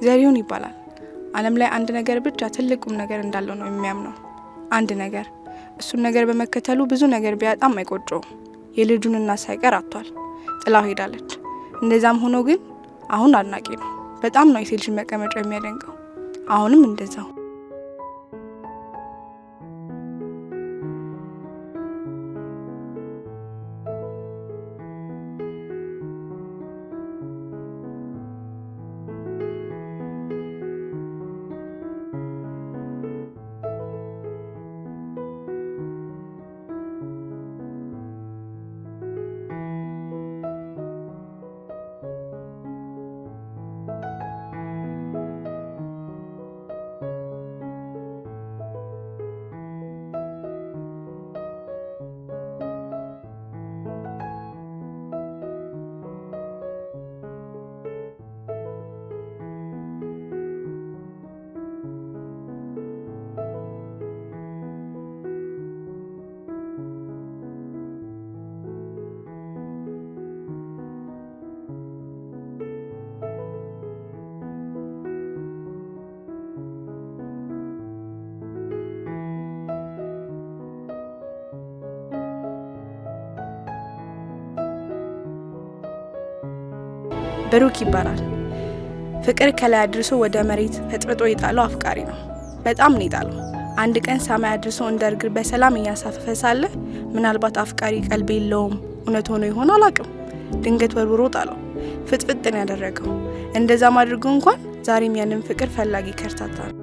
ዘሪሁን ይባላል። ዓለም ላይ አንድ ነገር ብቻ ትልቁም ነገር እንዳለው ነው የሚያምነው። አንድ ነገር እሱን ነገር በመከተሉ ብዙ ነገር ቢያጣም አይቆጨውም። የልጁን እናት ሳይቀር አጥቷል። ጥላው ሄዳለች። እንደዛም ሆኖ ግን አሁን አድናቂ ነው። በጣም ነው የሴት ልጅ መቀመጫ የሚያደንቀው። አሁንም እንደዛው። ብሩክ ይባላል። ፍቅር ከላይ አድርሶ ወደ መሬት ፈጥፍጦ የጣለው አፍቃሪ ነው። በጣም ነው የጣለው። አንድ ቀን ሰማይ አድርሶ እንደ እርግብ በሰላም እያሳፈፈ ሳለ ምናልባት አፍቃሪ ቀልብ የለውም እውነት ሆኖ ይሆን አላውቅም፣ ድንገት ወርውሮ ጣለው። ፍጥፍጥን ያደረገው እንደዛም አድርጎ እንኳን ዛሬም ያንን ፍቅር ፈላጊ ከርታታ ነው።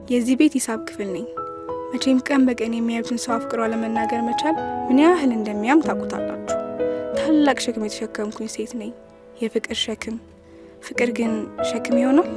የዚህ ቤት ሂሳብ ክፍል ነኝ። መቼም ቀን በቀን የሚያዩትን ሰው አፍቅሮ ለመናገር መቻል ምን ያህል እንደሚያም ታውቁታላችሁ። ታላቅ ሸክም የተሸከምኩኝ ሴት ነኝ። የፍቅር ሸክም። ፍቅር ግን ሸክም ይሆናል?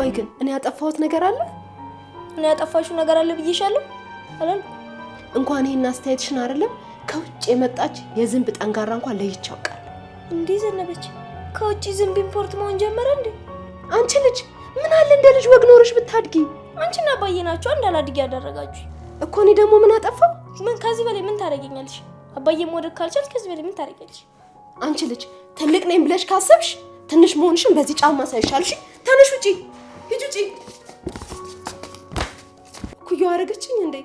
ቆይ ግን እኔ ያጠፋሁት ነገር አለ? እኔ ያጠፋሽው ነገር አለ ብዬሻለሁ አይደል? እንኳን ይሄን አስተያየትሽን አይደለም ከውጭ የመጣች የዝንብ ጠንጋራ እንኳን ለይቼ አውቃለሁ። እንዴ ዘነበች ከውጭ ዝንብ ኢምፖርት መሆን ጀመረ እንዴ? አንቺ ልጅ ምን አለ እንደ ልጅ ወግ ኖርሽ ብታድጊ። አንቺና አባዬ ናችሁ እንዳላድግ ያደረጋችሁ እኮ። እኔ ደግሞ ምን አጠፋው? ምን ከዚህ በላይ ምን ታደርገኛለሽ? አባዬ መውደድ ካልቻልሽ ከዚህ በላይ ምን ታደርጊያለሽ? አንቺ ልጅ ትልቅ ነኝ ብለሽ ካሰብሽ ትንሽ መሆንሽን በዚህ ጫማ ሳይሻልሽ ተነሽ ውጪ፣ ሂጂ ውጪ። ኩዩ አረገችኝ እንዴ?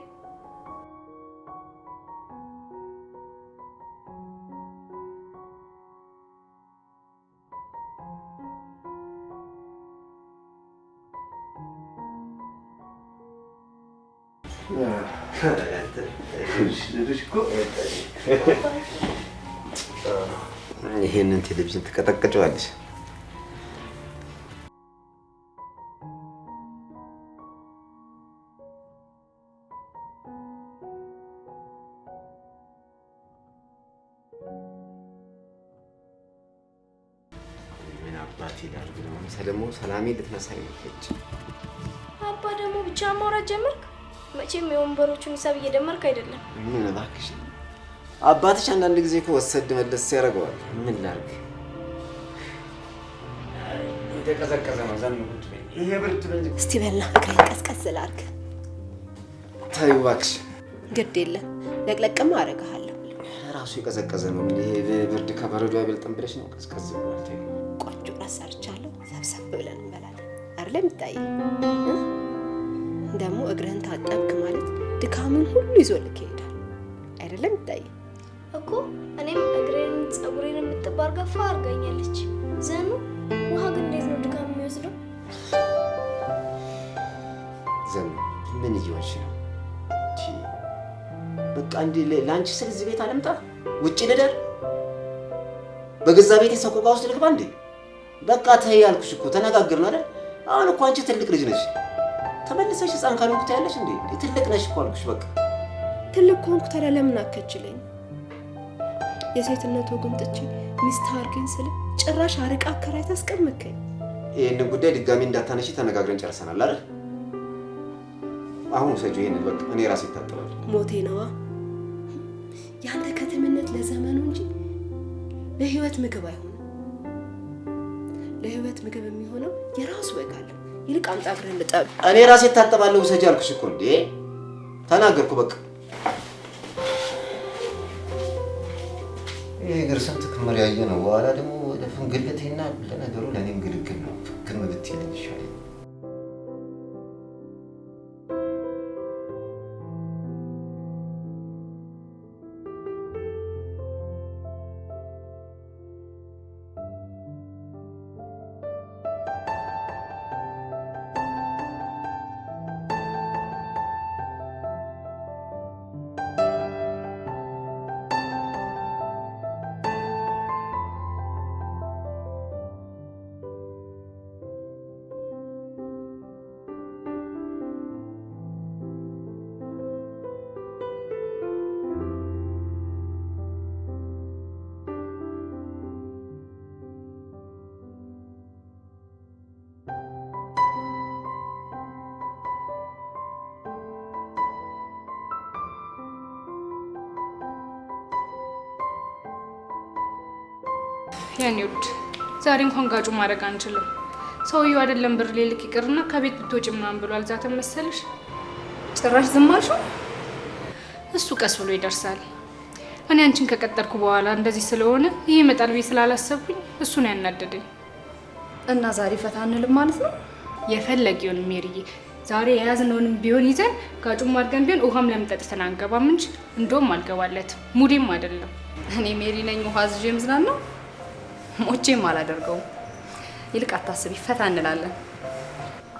ይሄንን ቴሌቪዥን ትቀጠቅጨዋለሽ። ምን አባት ይላል ግን ደግሞ ሰላሜ ልትነሳኝ ነች። አባ ደግሞ ብቻ ማውራት ጀመርክ። መቼም የወንበሮቹን ሂሳብ እየደመርክ አይደለም። ምን እባክሽ አባትሽ አንዳንድ ጊዜ እኮ ወሰድ መለስ ያደርገዋል። ምን ላድርግ? የተቀዘቀዘ ነው ዘንጉት። ይሄ ብርድ ነው። እስቲ በልና እግሬን ቀዝቀዝ ላድርግ። ተይው እባክሽ። ግድ የለም ለቅለቅማ አደርግሃለሁ። ራሱ የቀዘቀዘ ነው። ይሄ ብርድ ከበረዶ አይበልጥም ብለሽ ነው ቀዝቀዝ ብሏል። ተይው። ቆንጆ ራስ ሰርቻለሁ። ሰብሰብ ብለን እንበላለን አይደለም? ይታይ ደግሞ እግርህን ታጠብክ ማለት ድካምን ሁሉ ይዞልክ ይሄዳል አይደለም? ይታይ እኮ እኔም እግሬን ጸጉሬን የምትባርጋ ፋ አርጋኛለች። ዘኑ ውሃ ግን እንዴት ነው ድካም የሚወስደው? ዘኑ ምን እየሆንሽ ነው? በቃ እንዴ ላንቺ ስል እዚህ ቤት አልምጣ? ውጪ ልደር? በገዛ ቤቴ ሰቆቃ ውስጥ ልግባ እንዴ? በቃ ተይ ያልኩሽ እኮ ተነጋግርን አይደል? አሁን እኮ አንቺ ትልቅ ልጅ ነሽ። ተመልሰሽ ህፃን ካልሆንኩ ታያለሽ እንዴ? ትልቅ ነሽ እኮ አልኩሽ። በቃ ትልቅ ኮንኩ ታዲያ ለምን አከችለኝ? የሴትነት ወጉን ጥቼ ሚስት አድርገኝ ስል ጭራሽ አርቃ አከራይ ታስቀምከኝ። ይሄንን ጉዳይ ድጋሚ እንዳታነሺ ተነጋግረን ጨርሰናል አይደል? አሁን ሰጆ ይሄንን በቃ እኔ ራሴ እታጠባለሁ። ሞቴ ነዋ። ያንተ ከተምነት ለዘመኑ እንጂ ለህይወት ምግብ አይሆንም። ለህይወት ምግብ የሚሆነው የራሱ ወግ አለ። ይልቅ አምጣ እግርህን ልጠብ። እኔ ራሴ እታጠባለሁ ሰጆ አልኩሽ እኮ እንዴ። ተናገርኩ በቃ። ይሄ እግር ስንት ክምር ያየ ነው። በኋላ ደግሞ ወደ ፍንግልቴና ለነገሩ ለእኔም ግልግል ነው። ፍክም ብትይልኝ ይሻለኝ። ያኔ ውድ ዛሬ እንኳን ጋጩ ማድረግ አንችልም። ሰውየው አይደለም ብር ሊልክ ይቅርና ከቤት ብትወጪ ምናምን ብሎ አልዛተም መሰለሽ? ጭራሽ ዝም አልሽው? እሱ ቀስ ብሎ ይደርሳል። እኔ አንቺን ከቀጠርኩ በኋላ እንደዚህ ስለሆነ ይሄ ይመጣል ብዬ ስላላሰብኩኝ እሱ ነው ያናደደኝ። እና ዛሬ ፈታ እንልም ማለት ነው? የፈለጊውን ሜሪዬ፣ ዛሬ የያዝነውንም ቢሆን ይዘን ጋጩም አድርገን ቢሆን ውሃም ለምን ጠጥተን አንገባም እንጂ እንደውም አልገባለትም። ሙዴም አይደለም። እኔ ሜሪ ነኝ ውሃ ዝዤ ምዝናናው? ሞቼም አላደርገውም። ይልቅ አታስቢ፣ ፈታ እንላለን።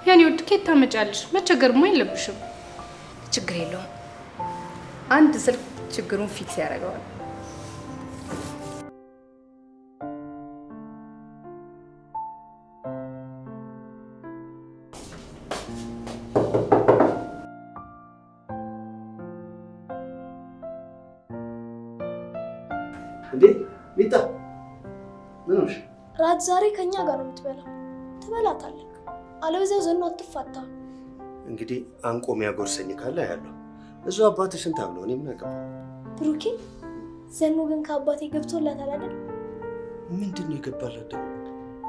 ያኔ ውድ ከየት ታመጫለሽ? መቸገርማ የለብሽም። ችግር የለውም። አንድ ስልክ ችግሩን ፊክስ ያደርገዋል። እንዴ ሚጣ ምን ሆነሽ? ራት ዛሬ ከኛ ጋር ነው የምትበላው። ትበላታለህ። አለበለዚያ ዘኑ አትፋታ። እንግዲህ አንቆ የሚያጎርሰኝ ካለ ያለው እዚሁ አባትሽን ታብለው እኔ ምን አገባኝ። ብሩኬ ዘኑ ግን ከአባቴ ገብቶላታል አይደል? ምንድነው የገባላት ደግሞ?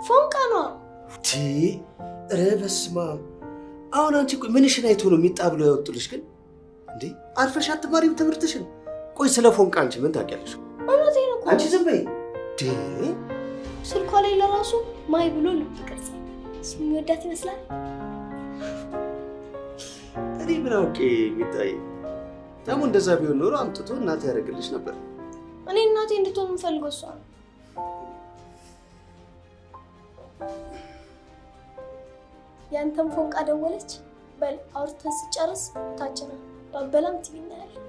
ፎንቃ ነው። ኧረ በስመ አብ። አሁን አንቺ ቆይ ምንሽን አይቶ ነው የሚጣብለው ያወጡልሽ? ግን እንዴ አርፈሽ አትማሪም ትምህርትሽን? ቆይ ስለ ፎንቃ አንቺ ምን ታውቂያለሽ? እውነቴን እኮ። አንቺ ዝም በይ። ስልኳ ላይ ለራሱ ማይ ብሎ ልብ ቅርጽ የሚወዳት ይመስላል። እኔ ምን አውቄ የሚታይ ደግሞ እንደዛ ቢሆን ኖሮ አምጥቶ እናቴ ያደርግልሽ ነበር። እኔ እናቴ እንድትሆን የምፈልገው እሷ ነው። ያንተም ፎንቃ ደወለች። በል አውርተን ስጨርስ ታችና ባበላም ቲቪ እናያለን።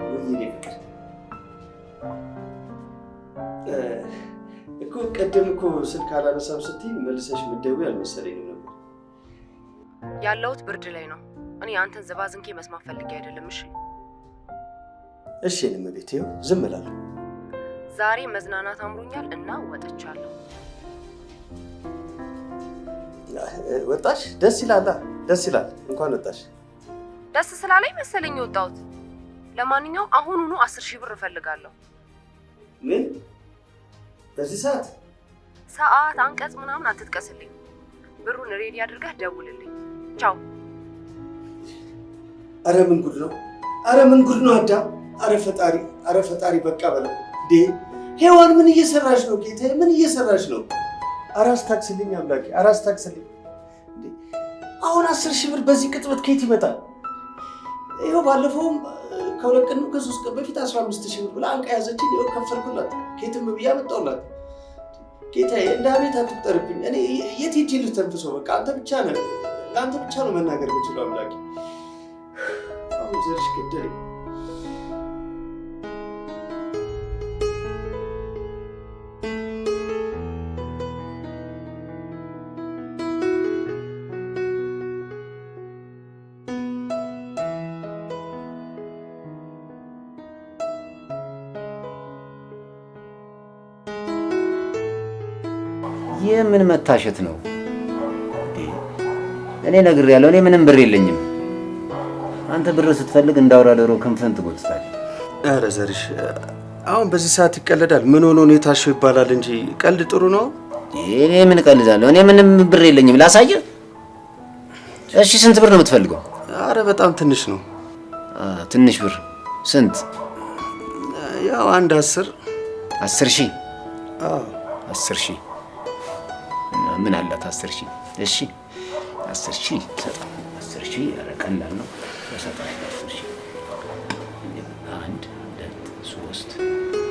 ወይኔ ፍቅር እኮ ቀደም እኮ ስልክ አላነሳም ስትይ መልሰሽ ምትደውይ አልመሰለኝም ነበር። ያለሁት ብርድ ላይ ነው። እኔ አንተን ዘባዝንኬ መስማት ፈልጌ አይደለም። እሺ እኔም ቤት ይኸው ዝም እላለሁ። ዛሬ መዝናናት አምሮኛል እና ወጥቻለሁ። ወጣሽ? ደስ ይላል። ደስ ይላል። እንኳን ወጣሽ። ደስ ስላለኝ መሰለኝ የወጣሁት። ለማንኛውም አሁኑኑ 10,000 ብር እፈልጋለሁ። ምን? በዚህ ሰዓት? ሰዓት አንቀጽ ምናምን አትጥቀስልኝ። ብሩን ሬዲ አድርገህ ደውልልኝ። ቻው። አረ ምን ጉድ ነው! አረ ምን ጉድ ነው አዳም! አረ ፈጣሪ በቃ በለው። ሄዋን ምን እየሰራሽ ነው? ጌታዬ ምን እየሰራሽ ነው? አራስ ታክስልኝ አምላኬ፣ አራስ ታክስልኝ። አሁን 10,000 ብር በዚህ ቅጥበት ከየት ይመጣል? ይኸው ባለፈውም ከ2 ቀን ነው ከ3 ቀን በፊት 15,000 ብር ብላ አንቃ ያዘችኝ። ይኸው ከፈልኩላት፣ ከየትም ብያ መጣሁላት። ጌታዬ እንደ አቤት አትቁጠርብኝ። እኔ የት ሄጄ ልተንፍሰው? በቃ አንተ ብቻ ነህ፣ ለአንተ ብቻ ነው መናገር የምችለው አምላኬ። አሁን ዘርሽ ገደለኝ። ይህ ምን መታሸት ነው? እኔ ነግሬያለሁ፣ እኔ ምንም ብር የለኝም። አንተ ብር ስትፈልግ እንዳውራ ዶሮ ክንፍን ትጎትታለህ። ኧረ ዘርሽ አሁን በዚህ ሰዓት ይቀለዳል? ምን ሆኖ ነው የታሸው ይባላል እንጂ ቀልድ ጥሩ ነው። እኔ ምን ቀልዳለሁ? እኔ ምንም ብር የለኝም። ላሳየህ? እሺ ስንት ብር ነው የምትፈልገው? ኧረ በጣም ትንሽ ነው። ትንሽ ብር ስንት? ያው አንድ 10,000። አዎ 10,000 ምን አላት 10,000? እሺ 10,000 ሰጣ። 10,000 ኧረ ቀላል ነው። ሰጣለሁ 10,000። 1 2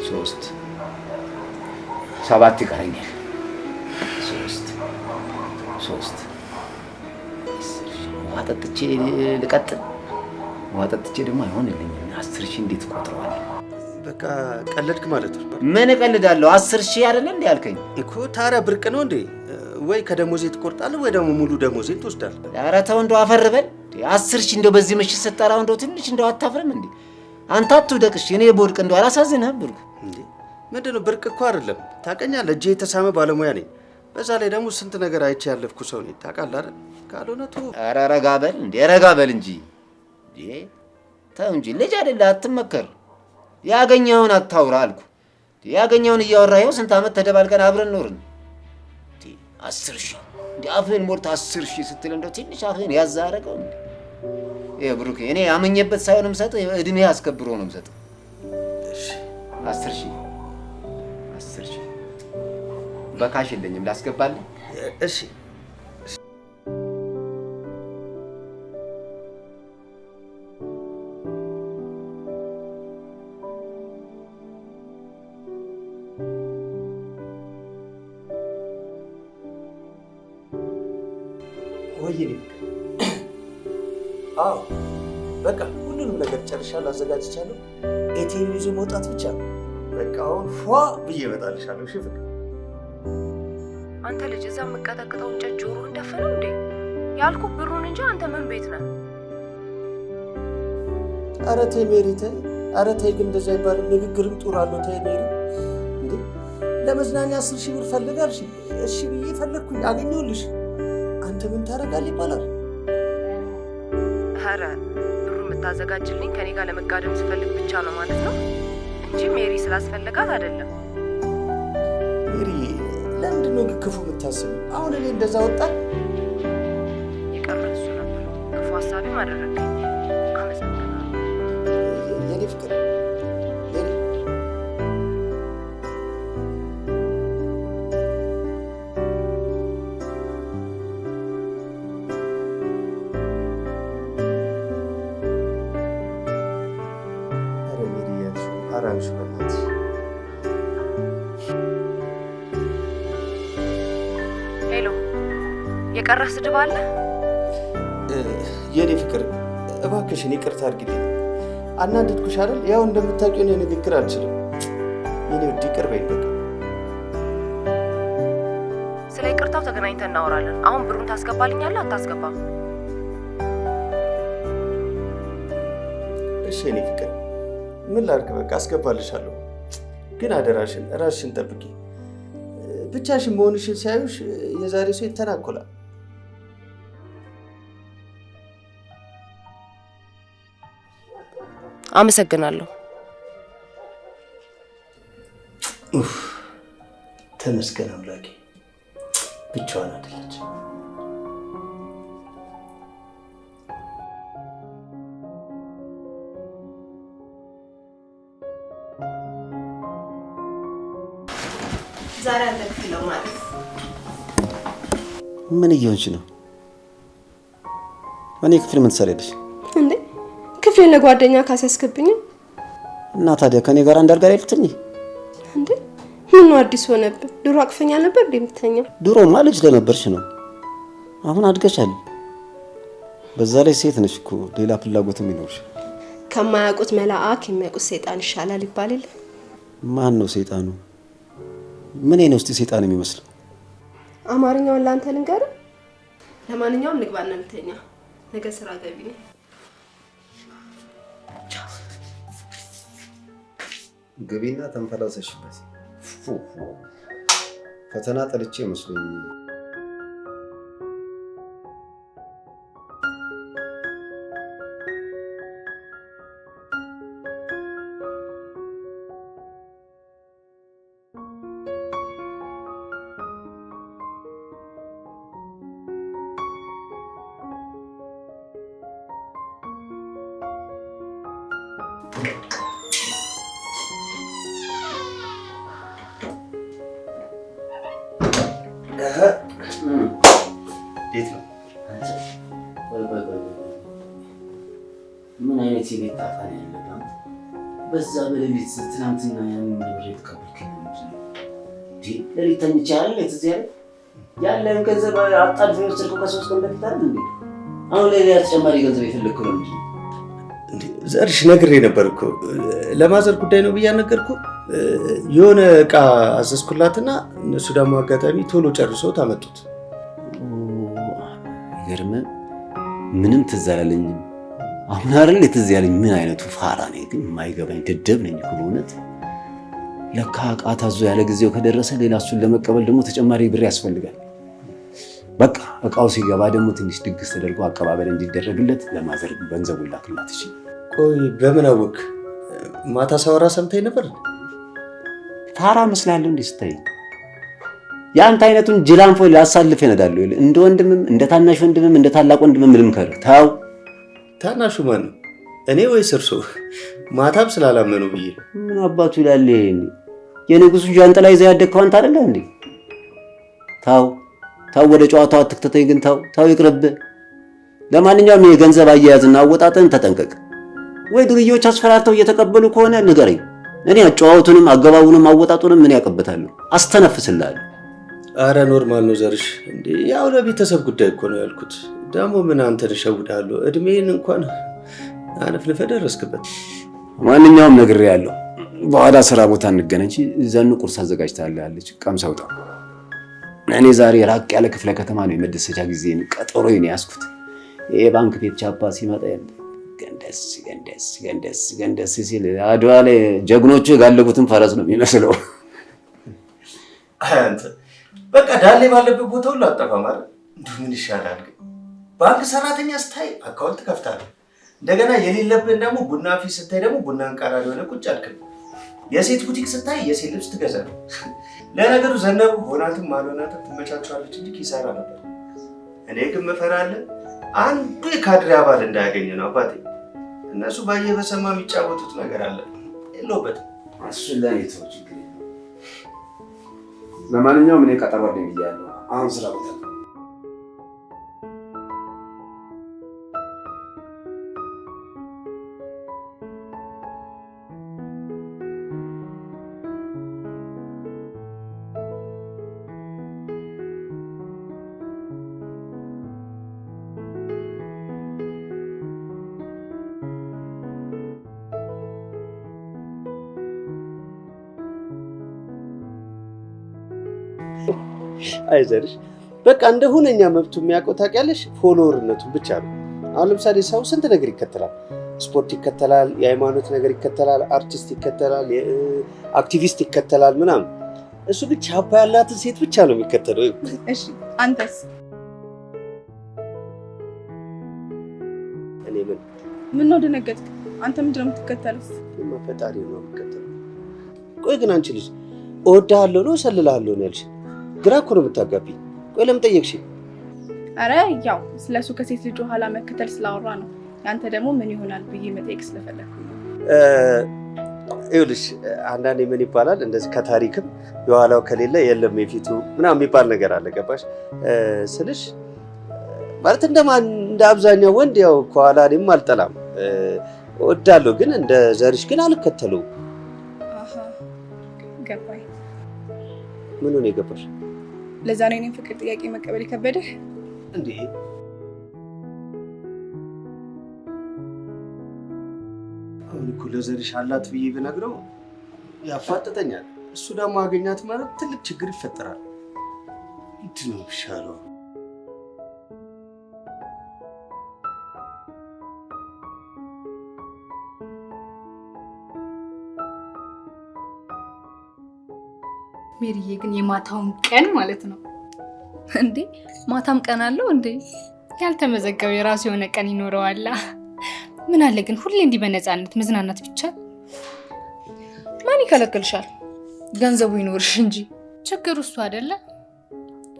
3 7 ይቀረኛል። 3 ውሃ ጠጥቼ ልቀጥል? ውሃ ጠጥቼ ደግሞ አይሆንልኝም። 10,000 እንዴት እቆጥረዋለሁ? በቃ ቀለድክ ማለት ነው። ምን እቀልዳለሁ? 10,000 አይደለ እንዴ ያልከኝ እኮ። ታዲያ ብርቅ ነው እንዴ? ወይ ከደሞዜ ትቆርጣለህ ወይ ደግሞ ሙሉ ደሞዜን ትወስዳለህ። ኧረ ተው እንደው አፈርበል። 10,000 እንደው በዚህ ምሽት ስጠራው እንደው ትንሽ እንደው አታፍርም እንዴ? አንተ አትውደቅሽ። እኔ ቦድቅ እንደው አላሳዝንህም ብርኩ? እንዴ ምንድነው? ብርቅ እኮ አይደለም ታውቀኛለህ። እጄ የተሳመ ባለሙያ ነኝ። በዛ ላይ ደግሞ ስንት ነገር አይቼ ያለፍኩ ሰው ነኝ። ታውቃለህ አይደል? ካልሆነ ተው። ኧረ ረጋ በል እንዴ፣ ረጋ በል እንጂ ተው እንጂ። ልጅ አይደለህ አትመከር። ያገኘኸውን አታውራ አልኩ። ያገኘኸውን እያወራህ ይኸው ስንት ዓመት ተደባልቀን አብረን ኖርን። 10,000 እንዴ አፍህን ሞልተህ 10,000 ስትል እንደው ትንሽ አፍህን ያዝ አደረገው እንዴ? ይሄ ብሩክ እኔ አመኘበት ሳይሆን የምሰጥህ እድሜ አስከብሮ ነው የምሰጥህ። እሺ 10,000 በካሽ የለኝም ላስገባልህ? እሺ ወይኔ አዎ በቃ ሁሉንም ነገር ጨርሻለሁ፣ አዘጋጅቻለሁ። ኤቲኤም ይዞ መውጣት ብቻ ነው። በቃ አሁን ፏ ብዬ እመጣልሻለሁ። እሺ ፍቅር። አንተ ልጅ እዛ የምቀጠቅጠው እንጨት ጆሮህን ደፈነው እንዴ? ያልኩህ ብሩን እንጂ አንተ ምን ቤት ነህ? ኧረ ተይ ሜሪ ተይ። ኧረ ተይ ግን እንደዛ አይባልም። ንግግርም ጡር አለው። ተይ ሜሪ ለመዝናኛ 10,000 ብር ፈልጋልሽ። እሺ ብዬ ፈለግኩኝ፣ አገኘሁልሽ። አንተ ምን ታደርጋለህ ይባላል። ኧረ ብሩ የምታዘጋጅልኝ ከኔ ጋር ለመጋደም ስፈልግ ብቻ ነው ማለት ነው እንጂ ሜሪ ስላስፈለጋት አይደለም። ሜሪ ለምንድን ነው ክፉ የምታስብ? አሁን እኔ እንደዛ ወጣ የቀረ እሱ ነበር። ክፉ ሀሳቢም አደረገኝ። አመሰግናለሁ የኔ ፍቅር። አራንሽ በላት ሄሎ፣ የቀረህ ስድብ አለ? የኔ ፍቅር እባክሽን ይቅርታ አድርጊልኝ። አናደድኩሽ አይደል? ያው እንደምታውቂው እኔ ንግግር አልችልም። የኔ ውድ ይቅር በይኝ በቃ። ስለ ይቅርታው ተገናኝተን እናወራለን። አሁን ብሩን ታስገባልኛለህ አታስገባም? እሺ የኔ ፍቅር ምን ላድርግ? በቃ አስገባልሻለሁ። ግን አደራሽን ራስሽን ጠብቂ። ብቻሽን መሆንሽን ሲያዩሽ የዛሬ ሰው ይተናኮላል። አመሰግናለሁ። ተመስገን አምላኬ። ብቻዋን አይደለች። ዛሬ አንተ ክፍል ነው ማለት ምን እየሆንሽ ነው? እኔ ክፍል ምን ትሰሪያለሽ እንዴ? ክፍሌን ለጓደኛ ካስያስገብኝ እና ታዲያ ከኔ ጋር አንድ አልጋ ላይ ልትተኝ እንዴ? ምን አዲስ ሆነብህ? ድሮ አቅፈኛ ነበር እንዴ የምትተኛው? ድሮማ ልጅ ስለነበርሽ ነው። አሁን አድገሻል። በዛ ላይ ሴት ነሽ እኮ ሌላ ፍላጎትም ይኖርሽ። ከማያውቁት መልአክ የሚያውቁት ሰይጣን ይሻላል ይባል የለ? ማን ነው ሰይጣኑ? ምን ነው እስቲ ሰይጣን የሚመስለው? አማርኛውን ላንተ ልንገርህ። ለማንኛውም ንግባና እንተኛ። ነገ ስራ ገቢ ነኝ። ግቢና ተንፈላሰሽበት። ፈተና ጠልቼ መስሎኝ። እንዴት ነው? ምን አይነት የቤት ጣጣ ነው ያለበት? በዛ በሌሊት ትናንትና ያንን ብር የተቀበልከኝ ነው? ሌሊት ተኝቼ አይደል እዚህ ያለን ገንዘብ አጣድፎ የወሰድከው ከ3 ቀን በፊት አይደል እንዴ? አሁን ሌላ ተጨማሪ ገንዘብ የፈለግከው ነው እንዴ? ዘርሽ ነግሬ ነበር እኮ ለማዘር ጉዳይ ነው ብያ ነገርኩ። የሆነ እቃ አዘዝኩላትና እነሱ ደግሞ አጋጣሚ ቶሎ ጨርሰው ታመጡት። ይገርም። ምንም ትዝ አላለኝም። አሁን አይደል ትዝ ያለኝ። ምን አይነቱ ፋራ ነኝ ግን የማይገባኝ ደደብ ነኝ እኮ በእውነት። ለካ እቃ ታዞ ያለ ጊዜው ከደረሰ ሌላ እሱን ለመቀበል ደግሞ ተጨማሪ ብር ያስፈልጋል። በቃ እቃው ሲገባ ደግሞ ትንሽ ድግስ ተደርጎ አቀባበል እንዲደረግለት ለማዘር ገንዘቡ ላክላት። እሺ ቆይ በምን አወቅ? ማታ ሳወራ ሰምተኝ ነበር። ፋራ መስላለሁ እንዴ ስታይ? ያንተ አይነቱን ጅላንፎ ላሳልፍ ይነዳለሁ። እንደ ወንድምም እንደ ታናሽ ወንድምም እንደ ታላቅ ወንድምም ልምከር። ታው ታናሹ ማን ነው? እኔ ወይስ እርሶ? ማታም ስላላመኑ ብዬ። ምን አባቱ ይላል? የንጉሱን ጃንጥላ ይዘህ ያደግከው አንተ አይደለ እንዴ? ታው ወደ ጨዋታው አትክተተኝ ግን ታው ይቅርብ። ለማንኛውም የገንዘብ አያያዝና አወጣጥን ተጠንቀቅ። ወይ ዱርዬዎች አስፈራርተው እየተቀበሉ ከሆነ ንገረኝ። እኔ አጨዋወቱንም አገባቡንም አወጣጡንም ምን ያቀበታለሁ አስተነፍስልሃለሁ። አረ ኖርማል ነው ዘርሽ። እንዴ ያው ለቤተሰብ ጉዳይ እኮ ነው ያልኩት። ደግሞ ምን አንተ ተሸውዳለሁ። እድሜን እንኳን አነፍንፈ ደረስክበት። ማንኛውም ነግሬያለሁ። በኋላ ስራ ቦታ እንገናኝ። ዘኑ ቁርስ አዘጋጅታለች። ቀምሰውጣ። እኔ ዛሬ ራቅ ያለ ክፍለ ከተማ ነው የመደሰቻ ጊዜን ቀጠሮዬን ያዝኩት። የባንክ ቤት ቻፓ ሲመጣ ገንደስ ሲል አድዋ ላይ ጀግኖቹ የጋለቡትን ፈረስ ነው የሚመስለው። አንተ በቃ ዳሌ ባለበት ቦታ ሁሉ አጠፋም አይደል? እንዴ ምን ይሻላል ግን? ባንክ ሰራተኛ ስታይ አካውንት ከፍታለህ። እንደገና የሌለብን ደግሞ ቡና ፊት ስታይ ደግሞ ቡናን ቀራሪ ሆነ ቁጭ አልክ። የሴት ቡቲክ ስታይ የሴት ልብስ ትገዛለህ። ለነገሩ ዘነቡ ሆናትም አልሆናትም ትመቻቸዋለች እንጂ ኪሳራ ነበር። እኔ ግን መፈራለሁ አንዱ የካድሬ አባል እንዳያገኝ ነው አባቴ። እነሱ ባየ በሰማ የሚጫወቱት ነገር አለ የለውበትም። እሱን ለኔ ተው፣ ችግር የለም። ለማንኛውም እኔ ቀጠሮ አለኝ ብያለሁ። አሁን ስራ ቦታ አይዘርሽ በቃ እንደ ሁነኛ መብቱ የሚያውቀው ታውቂያለሽ፣ ፎሎወርነቱን ብቻ ነው። አሁን ለምሳሌ ሰው ስንት ነገር ይከተላል። ስፖርት ይከተላል፣ የሃይማኖት ነገር ይከተላል፣ አርቲስት ይከተላል፣ አክቲቪስት ይከተላል ምናምን። እሱ ግን ቻፓ ያላትን ሴት ብቻ ነው የሚከተለው። እሺ አንተስ? እኔ ምን ነው ደነገጥክ? አንተ ምንድን ነው የምትከተለው? ፈጣሪ ነው የምትከተለው። ቆይ ግን አንቺ ልጅ እወድሃለሁ ነው እሰልልሃለሁ ነው ያልሽ? ግራ እኮ ነው የምታጋቢኝ። ቆይ ለምን ጠየቅሽ? አረ ያው ስለሱ ከሴት ልጅ ኋላ መከተል ስላወራ ነው። ያንተ ደግሞ ምን ይሆናል ብዬ መጠየቅ ስለፈለኩ ነው። ይኸውልሽ አንዳንዴ ምን ይባላል እንደዚህ ከታሪክም የኋላው ከሌለ የለም የፊቱ ምናምን የሚባል ነገር አለ። ገባሽ ስልሽ ማለት እንደ አብዛኛው ወንድ ያው ከኋላ እኔም አልጠላም እወዳለሁ፣ ግን እንደ ዘርሽ ግን አልከተለውም። ገባኝ። ምን ሆነ የገባሽ? ለዛ ነው እኔን ፍቅር ጥያቄ መቀበል የከበደህ እንዴ? አሁን እኮ ለዘርሽ አላት ብዬ ብነግረው ያፋጥጠኛል። እሱ ደግሞ አገኛት ማለት ትልቅ ችግር ይፈጠራል። ምንድን ነው የሚሻለው? ሜሪዬ ግን የማታውን ቀን ማለት ነው እንዴ? ማታም ቀን አለው እንዴ? ያልተመዘገበ የራሱ የሆነ ቀን ይኖረዋል። ምን አለ ግን ሁሌ እንዲህ በነፃነት መዝናናት ብቻ። ማን ይከለክልሻል? ገንዘቡ ይኖርሽ እንጂ። ችግሩ እሱ አይደለ?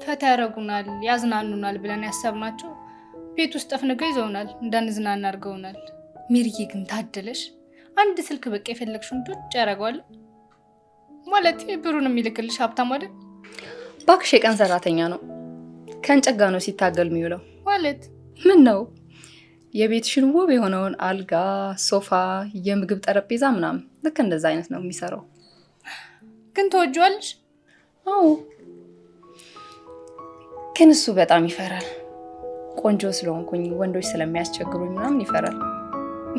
ፈታ ያደርጉናል፣ ያዝናኑናል ብለን ያሰብናቸው ቤት ውስጥ ጠፍንገው ይዘውናል፣ እንዳንዝናና አድርገውናል። ሜሪዬ ግን ታደለሽ። አንድ ስልክ በቃ የፈለግሽውን ዶጭ ያደርገዋል። ማለት ብሩን የሚልክልሽ ሀብታም አይደል? ባክሽ የቀን ሰራተኛ ነው። ከእንጨት ጋር ነው ሲታገል የሚውለው። ማለት ምን ነው የቤትሽን ውብ የሆነውን አልጋ፣ ሶፋ፣ የምግብ ጠረጴዛ ምናምን ልክ እንደዛ አይነት ነው የሚሰራው። ግን ተወጂዋለሽ? አዎ፣ ግን እሱ በጣም ይፈራል። ቆንጆ ስለሆንኩኝ ወንዶች ስለሚያስቸግሩኝ ምናምን ይፈራል።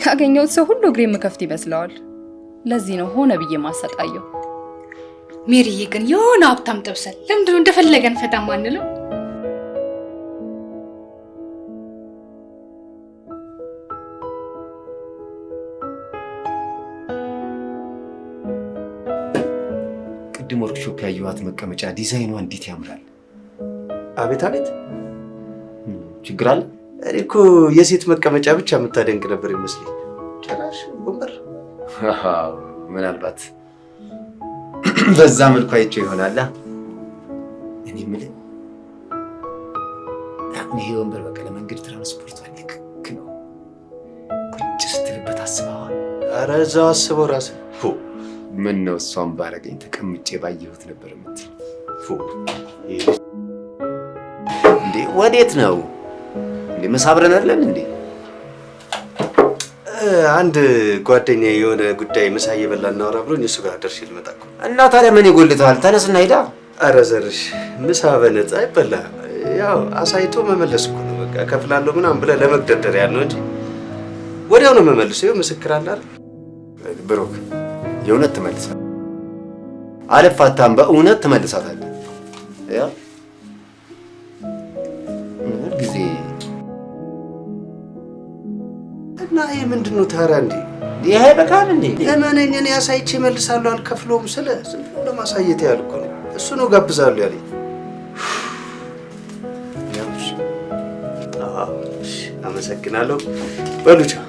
ያገኘሁት ሰው ሁሉ እግሬ የምከፍት ይመስለዋል። ለዚህ ነው ሆነ ብዬ ማሰቃየው። ሜሪዬ ግን የሆነ ሀብታም ጠብሰል ለምንድን ነው እንደፈለገን ፈታ ማንለው? ቅድም ወርክሾፕ ያየኋት መቀመጫ ዲዛይኗ እንዴት ያምራል! አቤት አቤት፣ ችግር አለ? እኔ እኮ የሴት መቀመጫ ብቻ የምታደንቅ ነበር ይመስለኝ። ጭራሽ ወንበር። ምናልባት በዛ መልኩ አይቼው ይሆናል። እኔ የምልህ ይሄ ወንበር በቃ ለመንገድ ትራንስፖርት ልክ ነው። ቁጭ ስትልበት አስበዋል? ኧረ እዛው አስበው ራስህ። ምን ነው እሷን ባረገኝ ተቀምጬ ባየሁት ነበር የምትል። እንዴ ወዴት ነው እንዴ? መሳብረን አይደለን እንዴ? አንድ ጓደኛ የሆነ ጉዳይ ምሳ እየበላን እናወራ ብሎኝ እሱ ጋር ደርሼ ልመጣ እኮ። እና ታዲያ ምን ይጎልታል? ተነስና ሄዳ። ኧረ ዘርሽ ምሳ በነፃ አይበላም። ያው አሳይቶ መመለስ እኮ ነው። በቃ እከፍላለሁ ምናምን ብለህ ለመግደርደር ያልነው እንጂ ወዲያው ነው መመልሰው። ይኸው ምስክር አለ አይደል? ብሩክ የእውነት ትመልሳለህ? አልፋታም፣ በእውነት ትመልሳታለህ? ያው ጊዜ እና ይሄ ምንድን ነው ታዲያ? እንዴ ይሄ በቃል እንዴ ለማንኛውም እኔ አሳይቼ እመልሳለሁ አልከፍለውም ስለ ዝም ብሎ ለማሳየት ያህል እኮ ነው። እሱ ነው ጋብዛለሁ ያለኝ። አመሰግናለሁ። በሉ ቻው።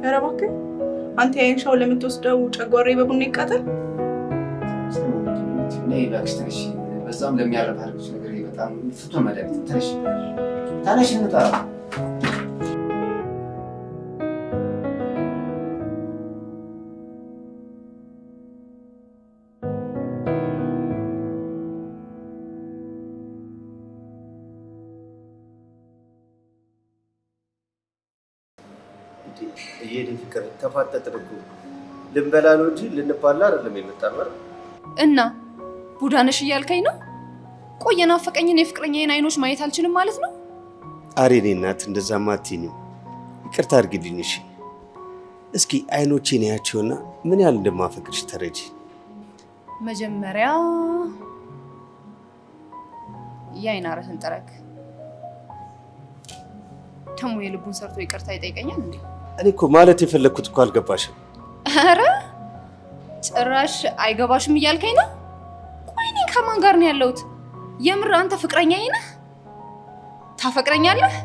ኧረ እባክህ አንተ ያን ሻው ለምትወስደው ጨጓሬ በቡና ይቃጠል። ነይ እባክሽ ተነሽ። በዛም ለሚያረጋግጥ ነገር በጣም ፍቱን መድኃኒት ተነሽ፣ ተነሽ እንውጣ። የኔ ፍቅር ተፋጠጥን እኮ ልንበላ ነው እንጂ ልንባላ አይደለም የመጣመር። እና ቡዳነሽ እያልከኝ ነው? ቆይ የናፈቀኝን የፍቅረኛዬን አይኖች ማየት አልችልም ማለት ነው? አሬ እኔ እናት እንደዛማ አትይኝም። ይቅርታ አድርግልኝ እሺ። እስኪ አይኖቼን ያያቸውና ምን ያህል እንደማፈቅርሽ ተረጂ። መጀመሪያ የአይን አረፍን ጠረግ ደግሞ የልቡን ሰርቶ ይቅርታ ይጠይቀኛል እንዴ? እኔ እኮ ማለት የፈለግኩት እኮ አልገባሽም። አረ ጭራሽ አይገባሽም እያልከኝ ነው? ቆይ እኔ ከማን ጋር ነው ያለሁት? የምር አንተ ፍቅረኛዬ ነህ? ታፈቅረኛለህ?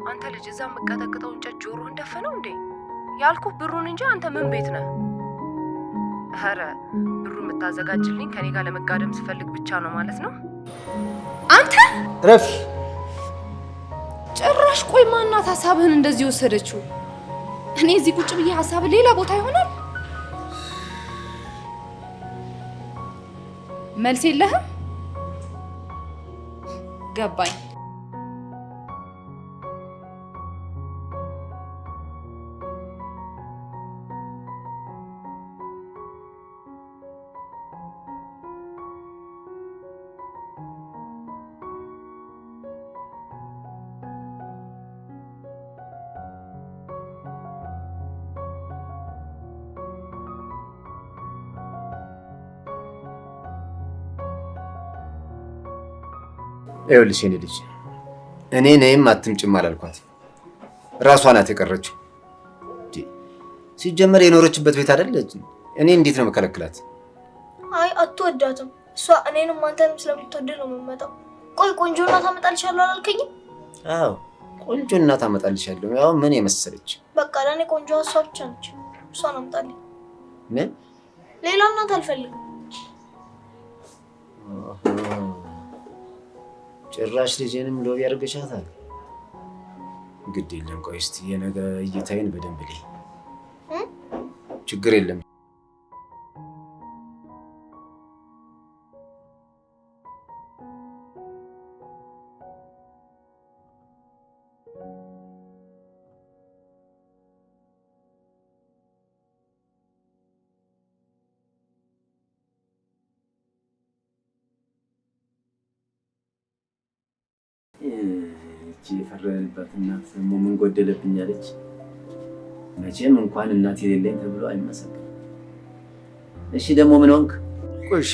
አንተ ልጅ እዛ የምቀጠቅጠው እንጨት ጆሮህን ደፈነው እንዴ? ያልኩህ ብሩን እንጂ አንተ ምን ቤት ነህ? አረ ብሩን የምታዘጋጅልኝ ከኔ ጋር ለመጋደም ስፈልግ ብቻ ነው ማለት ነው? አንተ ረፊ ጭራሽ ቆይ ማናት ሀሳብህን እንደዚህ ወሰደችው? እኔ እዚህ ቁጭ ብዬ ሀሳብ ሌላ ቦታ ይሆናል። መልስ የለህም? ገባኝ። ይኸውልሽ የኔ ልጅ እኔ ነይም አትምጭም አላልኳት። ራሷ ናት የቀረችው። ሲጀመር የኖረችበት ቤት አይደለች። እኔ እንዴት ነው መከለክላት? አይ አትወዳትም። እሷ እኔንም አንተንም ስለምትወድ ነው የምመጣው። ቆይ ቆንጆ እናት አመጣልሻለሁ አላልከኝም? አዎ ቆንጆ እናት አመጣልሻለሁ። ያው ምን የመሰለች። በቃ ለእኔ ቆንጆ እሷ ብቻ ነች። እሷን አምጣልኝ። ምን? ሌላ እናት አልፈልግም። ጭራሽ ልጄንም ሎቢ አድርገሻታል። ግድ የለም ቆይ እስቲ የነገ እይታዬን በደንብ ልይ። ችግር የለም። የፈረደባት እናት ደግሞ ምን ጎደለብኛለች? መቼም እንኳን እናት የሌለኝ ተብሎ አይመሰገንም። እሺ ደግሞ ምን ሆንክ? ቆይ እሺ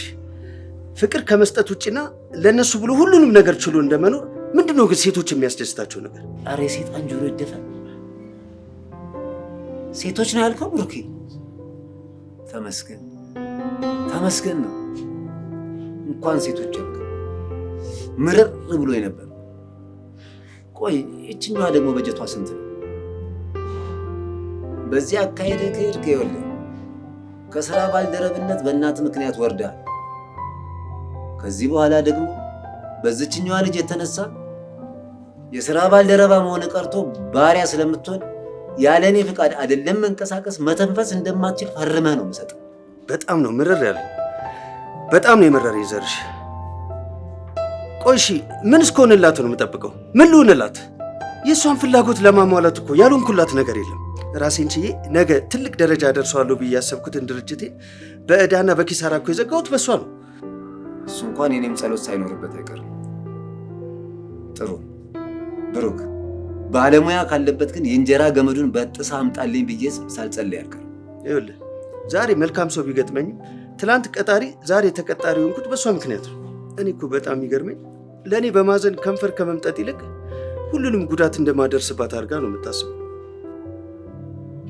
ፍቅር ከመስጠት ውጭና ለነሱ ብሎ ሁሉንም ነገር ችሎ እንደመኖር ምንድነው ግን ሴቶች የሚያስደስታቸው ነገር? አሬ ሴጣን ጆሮ ይደፈ። ሴቶች ነው ያልከው ብሩኬ? ተመስገን ተመስገን ነው። እንኳን ሴቶች ያልከው ምርር ብሎ ነበር። ቆይ እችኛዋ ደግሞ በጀቷ ስንት ነው? በዚህ አካሄደ ከሄድክ ይኸውልህ ከስራ ባልደረብነት በእናት ምክንያት ወርዳል። ከዚህ በኋላ ደግሞ በዚችኛዋ ልጅ የተነሳ የስራ ባልደረባ መሆን ቀርቶ ባሪያ ስለምትሆን ያለኔ ፍቃድ አይደለም መንቀሳቀስ መተንፈስ እንደማትችል ፈርመህ ነው የምሰጠው። በጣም ነው ምርር ያለው። በጣም ነው የመረረ ይዘርሽ። ቆይ እሺ ምን እስከሆነላት ነው የምጠብቀው? ምን ልሁንላት? የእሷን ፍላጎት ለማሟላት እኮ ያልሆንኩላት ነገር የለም። ራሴን ችዬ ነገ ትልቅ ደረጃ ደርሰዋለሁ ብዬ ያሰብኩትን ድርጅቴን በዕዳና በኪሳራ እኮ የዘጋሁት በእሷ ነው። እሱ እንኳን የኔም ጸሎት ሳይኖርበት አይቀርም። ጥሩ ብሩክ፣ ባለሙያ ካለበት ግን የእንጀራ ገመዱን በጥሳ አምጣልኝ ብዬ ሳልጸልይ አልቀርም። ይኸውልህ ዛሬ መልካም ሰው ቢገጥመኝም ትላንት ቀጣሪ ዛሬ ተቀጣሪ ሆንኩት በእሷ ምክንያት ነው። እኔ እኮ በጣም ይገርመኝ ለእኔ በማዘን ከንፈር ከመምጠጥ ይልቅ ሁሉንም ጉዳት እንደማደርስባት አድርጋ ነው የምታስበው።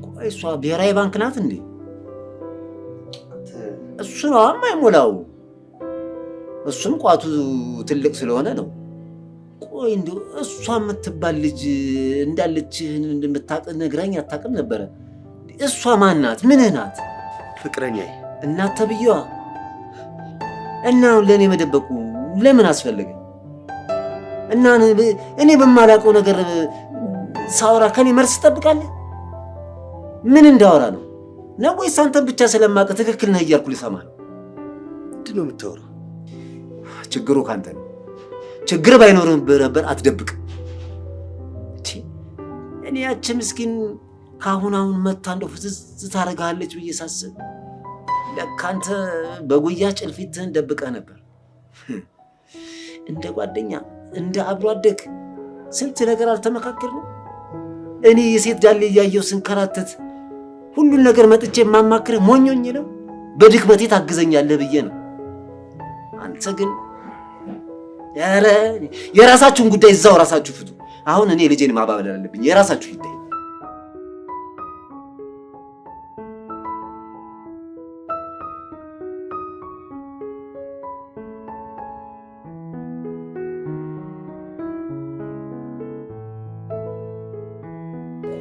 ቆይ እሷ ብሔራዊ ባንክ ናት እንዴ? እሱ ነው የማይሞላው። እሱም ቋቱ ትልቅ ስለሆነ ነው። ቆይ እንደው እሷ የምትባል ልጅ እንዳለች እንደምታውቅ ነግራኝ አታውቅም ነበረ። እሷ ማን ናት? ምንህ ናት? ፍቅረኛዬ። እናት ተብዬዋ። እና ለእኔ መደበቁ ለምን አስፈለገ? እና እኔ በማላውቀው ነገር ሳወራ ከኔ መልስ ትጠብቃለህ? ምን እንዳወራ ነው ወይስ አንተን ብቻ ስለማውቅ ትክክል ነህ እያልኩ ልሰማ ነው? ምንድን ነው የምታወራው? ችግሩ ካንተ ነው። ችግር ባይኖርም ነበር አትደብቅ። እኔ ያቺ ምስኪን ካሁን መታ እንደው ፍዝዝ ታደርጋለች ብዬ ሳስብ ለካ አንተ በጉያ ጭልፊትህን ደብቀህ ነበር። እንደ ጓደኛ እንደ አብሮ አደግ ስንት ነገር አልተመካከርንም? እኔ የሴት ዳሌ እያየሁ ስንከራተት ሁሉን ነገር መጥቼ የማማክርህ ሞኞኝ ነው በድክመቴ ታግዘኛለህ ብዬ ነው። አንተ ግን ኧረ የራሳችሁን ጉዳይ እዛው ራሳችሁ ፍቱ። አሁን እኔ ልጄን ማባበል አለብኝ። የራሳችሁ ጉዳይ።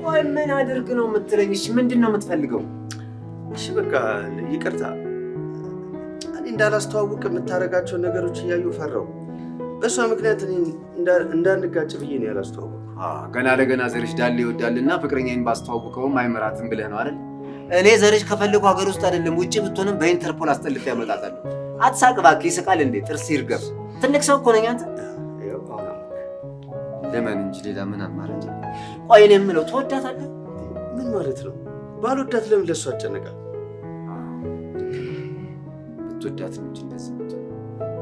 ቆይ ምን አድርግ ነው የምትለኝ? እሺ ምንድን ነው የምትፈልገው? እሺ በቃ ይቅርታ። እኔ እንዳላስተዋውቅ የምታደርጋቸውን ነገሮች እያዩ ፈራው። በእሷ ምክንያት እኔ እንዳንጋጭ ብዬ ነው ያላስተዋወቅኩ። ገና ለገና ዘርሽ ዳሌ ይወዳልና ፍቅረኛዬን ባስተዋውቀውም አይመራትም ብለህ ነው አይደል? እኔ ዘርሽ ከፈለኩ ሀገር ውስጥ አይደለም ውጪ ብትሆንም በኢንተርፖል አስጠልፌ ያመጣታለሁ። አትሳቅ እባክህ። ይስቃል እንዴ? ጥርስ ይርገፍ። ትልቅ ሰው እኮ ነኝ አንተ። ለምን እንጂ ሌላ ምን አማራጭ? ቆይ እኔ የምለው ትወዳታለህ? ምን ማለት ነው? ባልወዳት ለምን ለእሷ አጨነቃል? ብትወዳት ነው እንጂ እንደዚህ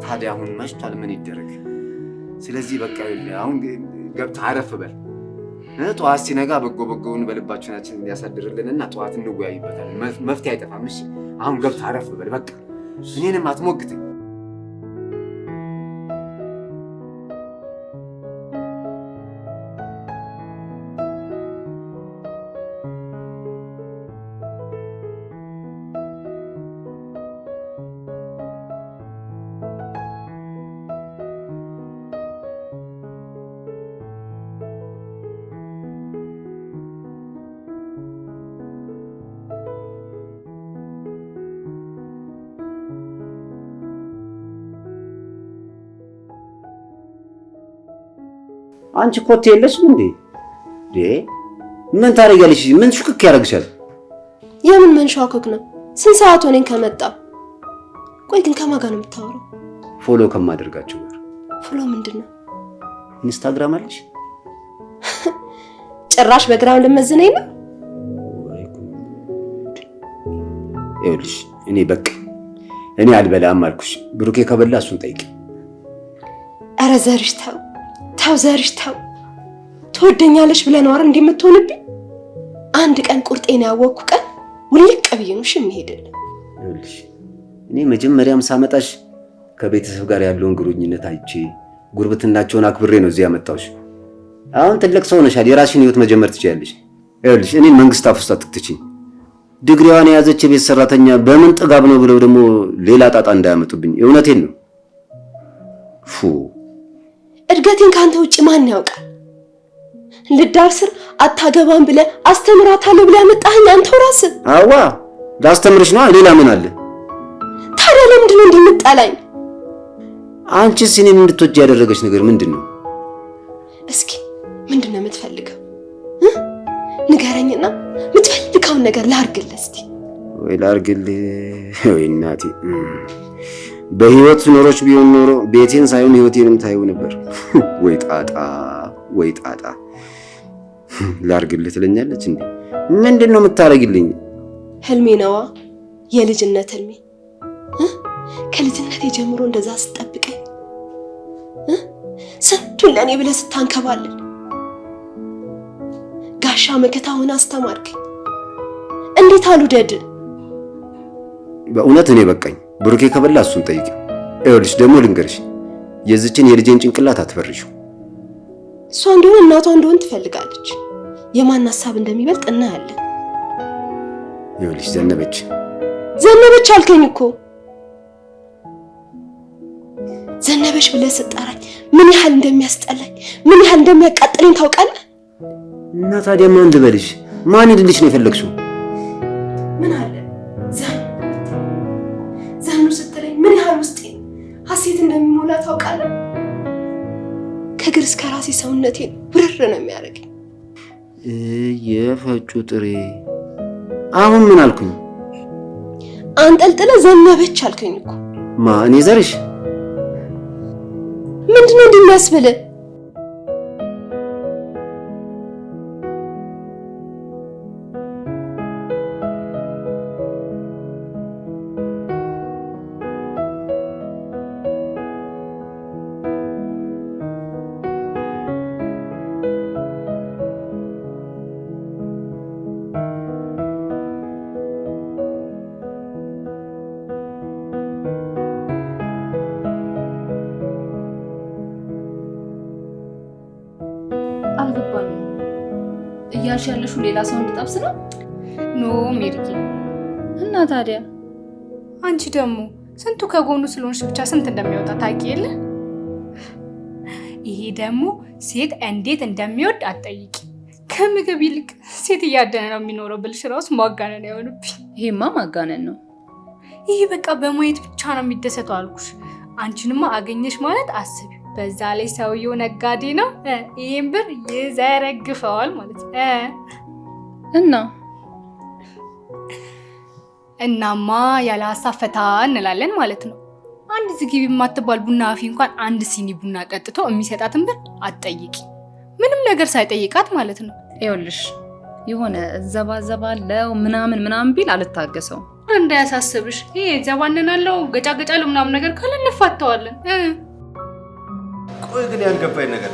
ታዲያ አሁን መሽቷል። ምን ይደረግ? ስለዚህ በቃ አሁን ገብተህ አረፍ በል። ጠዋት ሲነጋ በጎ በጎውን በልባችናችን እንዲያሳድርልንና ጠዋት እንወያይበታለን። መፍትሄ አይጠፋም። እሺ አሁን ገብተህ አረፍ በል በቃ። እኔንም አትሞግተኝ። አንቺ ኮቴ የለሽም እንዴ? ምን ታደርጊያለሽ? ምን ሹክክ ያደርግሻል? የምን መንሻኮክ ነው? ስንት ሰዓት ሆነኝ ከመጣ? ቆይ ግን ከማን ጋር ነው የምታወራው? ፎሎ ከማደርጋቸው ጋር። ፎሎ ምንድን ነው? ኢንስታግራም አለሽ? ጭራሽ በግራም ልመዝነኝ ነው? ይኸውልሽ እኔ በቃ እኔ አልበላም አልኩሽ። ብሩኬ ከበላ እሱን ጠይቂ። ኧረ ዘርሽ ተው ተው፣ ዘርሽ ተው። ትወደኛለሽ ብለህ ነው አይደል እንደምትሆንብኝ? አንድ ቀን ቁርጤን ያወቅኩ ቀን ውልቅ ብዬ ነው እሺ የምሄድልህ። ይኸውልሽ እኔ መጀመሪያም ሳመጣሽ ከቤተሰብ ጋር ያለውን ግንኙነት አይቼ ጉርብትናቸውን አክብሬ ነው እዚህ ያመጣሁሽ። አሁን ትልቅ ሰው ነሻል፣ የራስሽን ህይወት መጀመር ትችያለሽ። ይኸውልሽ እኔን መንግስት አፍ ውስጥ አትክተቺኝ። ዲግሪዋን የያዘች የቤት ሰራተኛ በምን ጥጋብ ነው ብለው ደግሞ ሌላ ጣጣ እንዳያመጡብኝ። እውነቴን ነው። እድገቴን ካንተ ውጪ ማን ያውቃል? ልዳር ስር አታገባም ብለህ አስተምራታለሁ ብለህ ያመጣኸኝ አንተው ራስህ። አዋ ላስተምርሽ ነው። ሌላ ምን አለ ታዲያ? ለምንድን ነው እንደምትጠላኝ? አንቺስ እኔን እንድትወጂ ያደረገች ነገር ምንድን ነው? እስኪ ምንድን ነው የምትፈልገው? ንገረኝና የምትፈልገውን ነገር ላርግልህ እስቲ። ወይ ላርግልህ? ወይ እናቴ በህይወት ኖሮች ቢሆን ኖሮ ቤቴን ሳይሆን ህይወቴንም ታየው ነበር። ወይ ጣጣ ወይ ጣጣ። ላርግልህ ትለኛለች እንዴ? ምንድን ነው የምታረግልኝ? ህልሜ ነዋ፣ የልጅነት ህልሜ። ከልጅነቴ ጀምሮ እንደዛ ስጠብቀኝ ስንቱን ለእኔ ብለህ ስታንከባለን ጋሻ መከታ ሆነ አስተማርከኝ። እንዴት አልውደድ? በእውነት እኔ በቃኝ። ብሩኬ ከበላ እሱን ጠይቂው። ይኸውልሽ ደግሞ ልንገርሽ፣ የዚችን የልጄን ጭንቅላት አትበርሽው። እሷ እንደሆነ እናቷ እንደሆነ ትፈልጋለች። የማን ሐሳብ እንደሚበልጥ እናያለን። ይኸውልሽ ዘነበች ዘነበች አልከኝ እኮ። ዘነበች ብለህ ስጠራኝ ምን ያህል እንደሚያስጠላኝ ምን ያህል እንደሚያቃጥለኝ ታውቃለህ? እና ታዲያ ማን ልበልሽ? ማን እንድልሽ ነው የፈለግሽው? ምን አለ ዘኑ ስትለኝ ምን ያህል ውስጤ ሐሴት እንደሚሞላ ታውቃለህ? ከእግር እስከ ራሴ ሰውነቴን ብርር ነው የሚያደርገኝ። የፈጩ ጥሬ። አሁን ምን አልኩኝ? አንጠልጥለ ዘነበች አልከኝ እኮ። ማ እኔ ዘርሽ? ምንድነው እንደሚያስብልህ? አልገባኝም። እያልሽ ያለሽው ሌላ ሰው እንድጠብስ ነው? ኖ ሜሪዬ። እና ታዲያ አንቺ ደግሞ ስንቱ ከጎኑ ስለሆንሽ ብቻ ስንት እንደሚወጣ ታውቂ የለ? ይሄ ደግሞ ሴት እንዴት እንደሚወድ አትጠይቂ። ከምግብ ይልቅ ሴት እያደነ ነው የሚኖረው ብልሽ ራሱ ማጋነን አይሆንብኝ። ይሄማ ማጋነን ነው። ይሄ በቃ በማየት ብቻ ነው የሚደሰተው አልኩሽ። አንቺንማ አገኘሽ ማለት አስቢ። በዛ ላይ ሰውየው ነጋዴ ነው። ይሄን ብር ይዘረግፈዋል ማለት እናማ ያለ ሀሳብ ፈታ እንላለን ማለት ነው። አንድ ዝግቢ የማትባል ቡና አፊ እንኳን አንድ ሲኒ ቡና ጠጥቶ የሚሰጣትን ብር አትጠይቂ። ምንም ነገር ሳይጠይቃት ማለት ነው። ይኸውልሽ የሆነ ዘባዘባለው ምናምን ቢል አልታገሰው። እንዳያሳስብሽ። ይሄ ዘባነናለው ገጫገጫለው ምናምን ነገር ካለ እንፋተዋለን። ቆይ ግን ያልገባኝ ነገር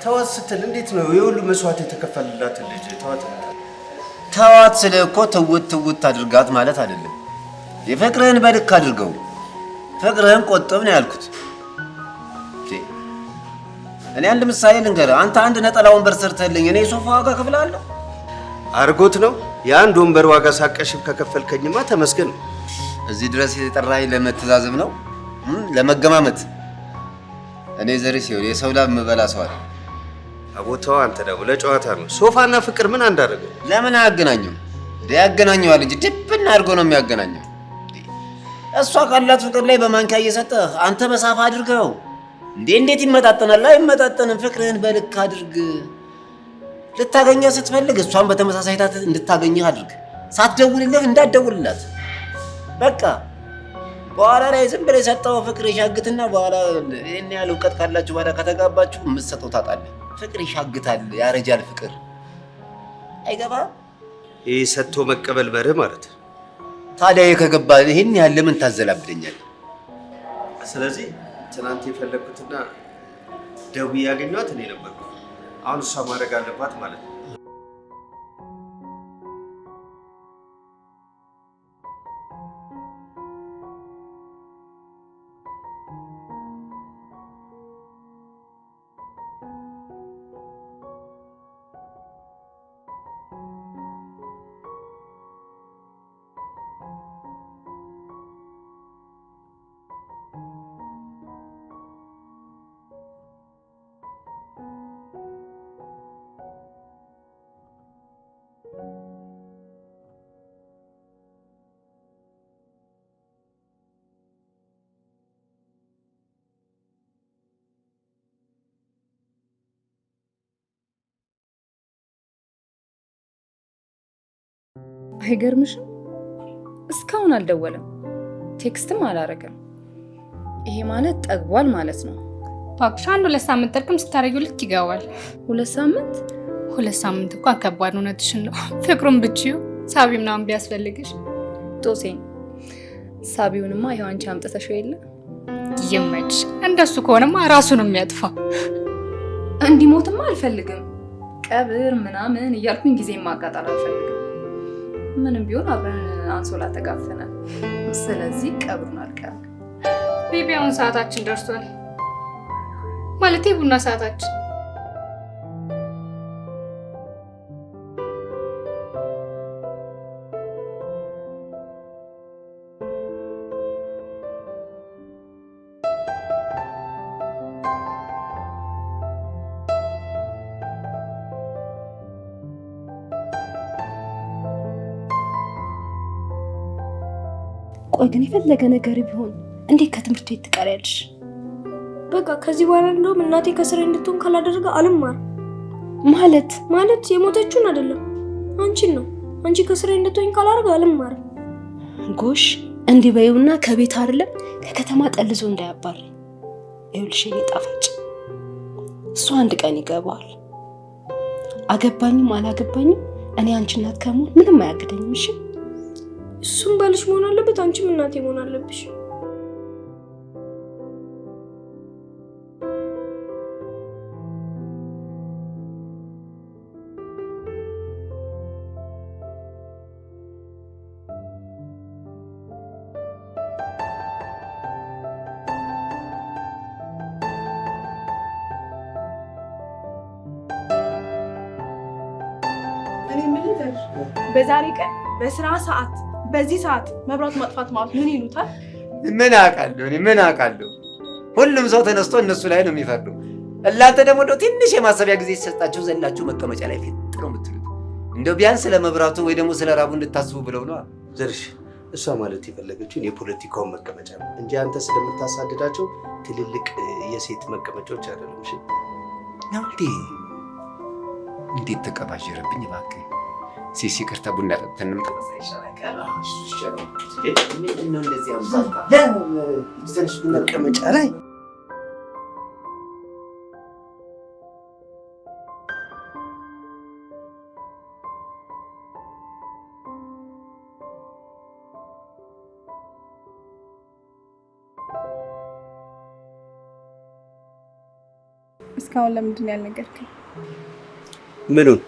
ተዋት ስትል እንዴት ነው የሁሉ መስዋዕት የተከፈለላትን ልጅ ተዋት? ተዋት ስለ እኮ ትውት አድርጋት ማለት አይደለም። የፍቅርህን በልክ አድርገው፣ ፍቅርህን ቆጥብ ነው ያልኩት። እኔ አንድ ምሳሌ ልንገርህ። አንተ አንድ ነጠላ ወንበር ሰርተህልኝ እኔ ሶፋ ዋጋ ከፍላለሁ አርጎት ነው የአንድ ወንበር ዋጋ ሳቀሽብ ከከፈልከኝማ ተመስገን ነው። እዚህ ድረስ የጠራኸኝ ለመተዛዘብ ነው ለመገማመት? እኔ ዘርሽ ይኸውልህ የሰው ላብ የምበላ ሰው አይደል። አቦታው አንተ ደግሞ ለጨዋታ ነው። ሶፋና ፍቅር ምን እንዳደረገው? ለምን አያገናኙም? ያገናኘዋል እንጂ ድብና አድርጎ ነው የሚያገናኘው። እሷ ካላት ፍቅር ላይ በማንኪያ እየሰጠህ አንተ በሳፋ አድርገው እንዴት ይመጣጠናል? አይመጣጠንም። ፍቅርህን በልክ አድርግ። ልታገኛት ስትፈልግ እሷን በተመሳሳይ እንድታገኝህ አድርግ። ሳትደውልልህ እንዳትደውልላት በቃ። በኋላ ላይ ዝም ብለህ የሰጠው ፍቅር ይሻግትና በኋላ እኔ ያለ እውቀት ካላችሁ በኋላ ከተጋባችሁ የምትሰጠው ታጣለህ። ፍቅር ይሻግታል፣ ያረጃል። ፍቅር አይገባም። ይሄ ሰጥቶ መቀበል መርህ ማለት ታዲያ ከገባ ይሄን ያህል ለምን ታዘላብደኛለህ? ስለዚህ ትናንት የፈለኩትና ደውዬ ያገኘኋት እኔ ነበርኩ። አሁን እሷ ማድረግ አለባት ማለት ነው። አይገርምሽም? እስካሁን አልደወለም፣ ቴክስትም አላረገም። ይሄ ማለት ጠግቧል ማለት ነው። እባክሽ አንድ 2 ሳምንት ጥርቅም ስታረጊው ልክ ይገባል። 2 ሳምንት? 2 ሳምንት እንኳን ከባድ ነው። እውነትሽን ነው። ፍቅሩን ብቻው ሳቢ ምናምን ቢያስፈልግሽ ጦሴን ሳቢውንማ ይኸው አንቺ አምጥተሽው የለ። ይመች። እንደሱ ከሆነማ ራሱ ነው የሚያጥፋ። እንዲሞትማ አልፈልግም። ቀብር ምናምን እያልኩኝ ጊዜ ማቃጠል አልፈልግም። ምንም ቢሆን አብረን አንሶላ ተጋፈናል። ስለዚህ ቀብሩን አልቀርም። ቤቢ አሁን ሰዓታችን ደርሷል። ማለቴ ቡና ሰዓታችን። ቆይ ግን የፈለገ ነገር ቢሆን እንዴት ከትምህርት ቤት ትቀሪያለሽ? በቃ ከዚህ በኋላ እንደውም እናቴ ከስሬ እንድትሆን ካላደረገ አልማር። ማለት የሞተችውን አይደለም አንቺን ነው። አንቺ ከስሬ እንድትሆን ካላደረገ አልማር። ጎሽ እንዲህ በይውና ከቤት አይደለም ከከተማ ጠልዞ እንዳያባር። ይኸውልሽ የኔ ጣፋጭ እሱ አንድ ቀን ይገባዋል። አገባኝም አላገባኝም እኔ አንቺ እናት ከመሆን ምንም አያግደኝም። እሺ እሱም ባልሽ መሆን አለበት፣ አንቺም እናቴ መሆን አለብሽ። እኔ የምልህ በዛሬ ቀን በስራ ሰዓት በዚህ ሰዓት መብራት ማጥፋት ማለት ምን ይሉታል? ምን አውቃለሁ? ሁሉም ሰው ተነስቶ እነሱ ላይ ነው የሚፈርደው። እናንተ ደግሞ እንደው ትንሽ የማሰቢያ ጊዜ ሲሰጣችሁ ዘላችሁ መቀመጫ ላይ ፊት ነው የምትሉት። እንደው ቢያንስ ስለ መብራቱ ወይ ደግሞ ስለ ራቡ እንድታስቡ ብለው ነው። ዘርሽ እሷ ማለት የፈለገችውን የፖለቲካውን መቀመጫ ነው እንጂ አንተ ስለምታሳድዳቸው ትልልቅ የሴት መቀመጫዎች አይደለም። እሺ ነው እንዴ? እንዴት ተቀባጀረብኝ እባክህ። ሲሲ ቅርታ ቡና ጠጥተን እንምጣ። ምንድነው እንደዚህ አምሳታ ለዘርሽ መቀመጫ ላይ እስካሁን ለምንድን ነው ያልነገርከኝ? ምኑን?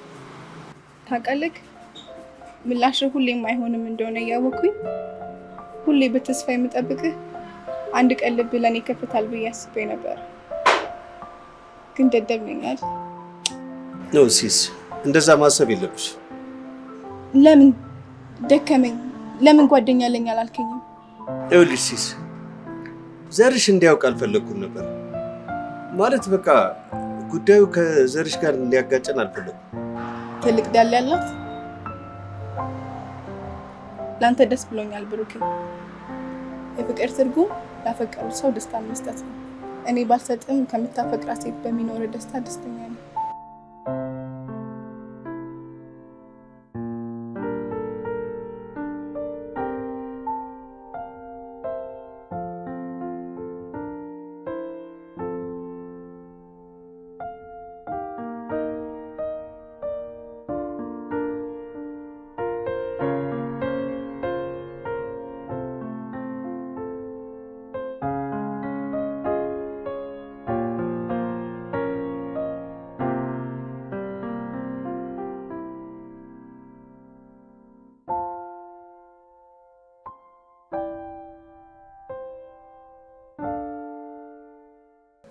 ታውቃለህ ምላሽ ሁሌም አይሆንም እንደሆነ እያወቅኩኝ ሁሌ በተስፋ የምጠብቅህ አንድ ቀን ልብ ለኔ ከፍታል ብዬ አስቤ ነበር። ግን ደደብ ነኝ አይደል? ነው ሲስ፣ እንደዛ ማሰብ የለብሽ። ለምን ደከመኝ? ለምን ጓደኛ ለኛ አላልከኝም? ይኸውልሽ ሲስ፣ ዘርሽ እንዲያውቅ አልፈለኩም ነበር። ማለት በቃ ጉዳዩ ከዘርሽ ጋር እንዲያጋጨን አልፈለኩም። ትልቅ ዳል ያላት ላንተ ደስ ብሎኛል ብሩኬ። የፍቅር ትርጉም ላፈቀሩት ሰው ደስታን መስጠት ነው። እኔ ባልሰጥም ከምታፈቅራት ሴት በሚኖር ደስታ ደስተኛ ነኝ።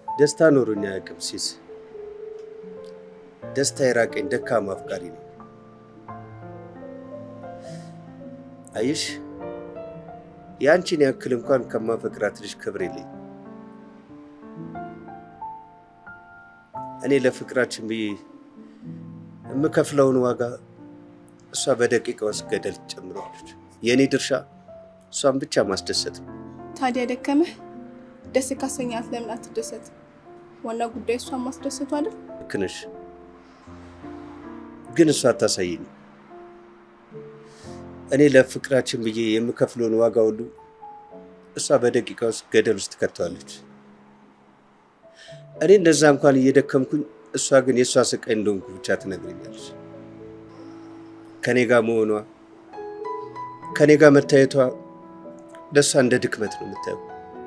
ደስታ ኖሮኝ አያውቅም ሲስ። ደስታ የራቀኝ ደካማ አፍቃሪ ነው። አይሽ ያንቺን ያክል እንኳን ከማፈቅራት ልጅ ክብር የለኝ። እኔ ለፍቅራችን ብዬ የምከፍለውን ዋጋ እሷ በደቂቃ ውስጥ ገደል ጨምረዋለች። የእኔ ድርሻ እሷን ብቻ ማስደሰት ነው። ታዲያ ደከመህ? ደስ ካሰኛት ለምን አትደሰት? ዋና ጉዳይ እሷን ማስደሰቱ አይደል? ልክ ነሽ፣ ግን እሷ አታሳየኝ። እኔ ለፍቅራችን ብዬ የምከፍለውን ዋጋ ሁሉ እሷ በደቂቃ ውስጥ ገደል ውስጥ ከተዋለች። እኔ እንደዛ እንኳን እየደከምኩኝ፣ እሷ ግን የእሷ ስቃይ እንደሆንኩ ብቻ ትነግረኛለች። ከኔ ጋር መሆኗ፣ ከኔ ጋር መታየቷ ለእሷ እንደ ድክመት ነው የምታየው።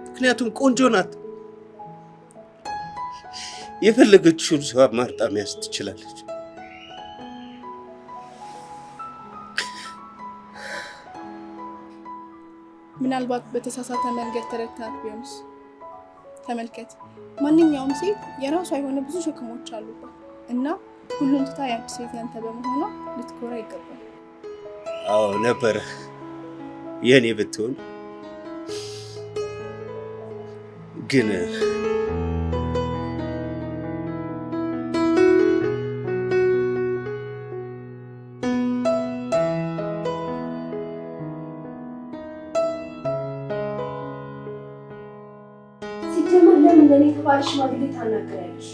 ምክንያቱም ቆንጆ ናት። የፈለገችውን ሰው አማርጣ መያዝ ትችላለች። ምናልባት በተሳሳተ መንገድ ተረድታት ቢሆንስ? ተመልከት፣ ማንኛውም ሴት የራሷ የሆነ ብዙ ሸክሞች አሉባት እና ሁሉን ትታ ያቺ ሴት ያንተ በመሆኗ ልትኮራ ይገባል። አዎ ነበር የኔ ብትሆን ግን ሲጀመር ለምን ለኔ ተባለ ሽማግሌ ታናገሪያለሽ?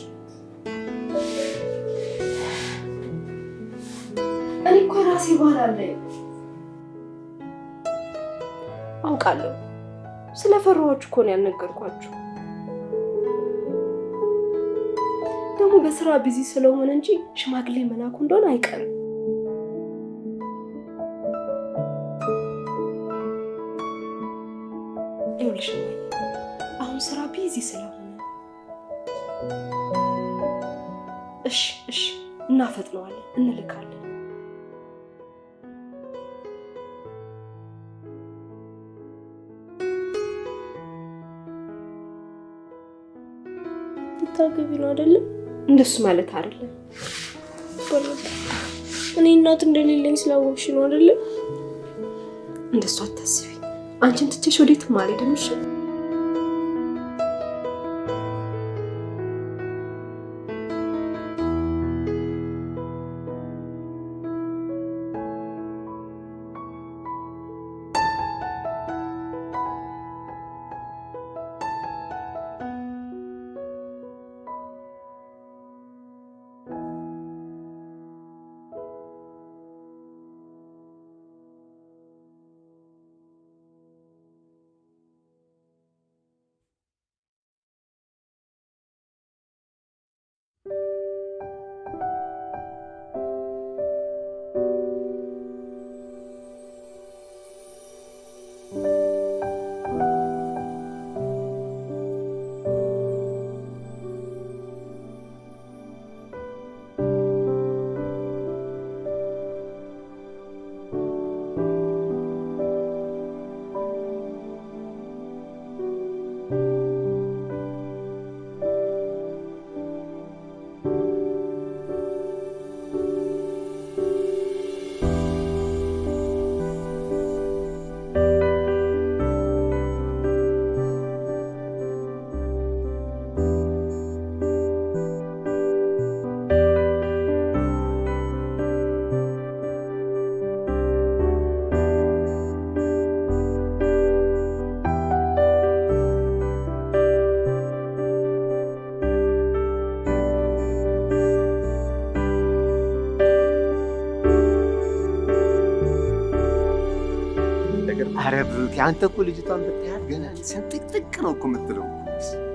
እኔ እኮ ራሴ ባል አለኝ። አውቃለሁ። ስለፈራኋችሁ እኮ ነው ያልነገርኳችሁ። ደግሞ በስራ ቢዚ ስለሆነ እንጂ ሽማግሌ መላኩ እንደሆነ አይቀርም። ይኸውልሽ አሁን ስራ ቢዚ ስለሆነ እሺ እናፈጥነዋለን፣ እንልካለን። ልታገቢ ነው አይደለም? እንደሱ ማለት አይደለም። እኔ እናት እንደሌለኝ ስላወቅሽ ነው አይደለም? እንደሱ አታስቢ። አንቺን ትቼሽ ወዴትም አልሄድም። እሺ ኧረ ብሩክ አንተ እኮ ልጅቷን ብታያት ገና ስንጥቅጥቅ ነው እኮ የምትለው።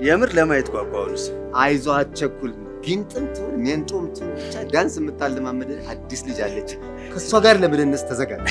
የምር ለማየት ጓጓሁንስ። አይዞህ አትቸኩል። ጊንጥም ትሁን ሜንጦም ትሁን ብቻ ዳንስ የምታለማመድ አዲስ ልጅ አለች። ከእሷ ጋር ለመደነስ ተዘጋጅ።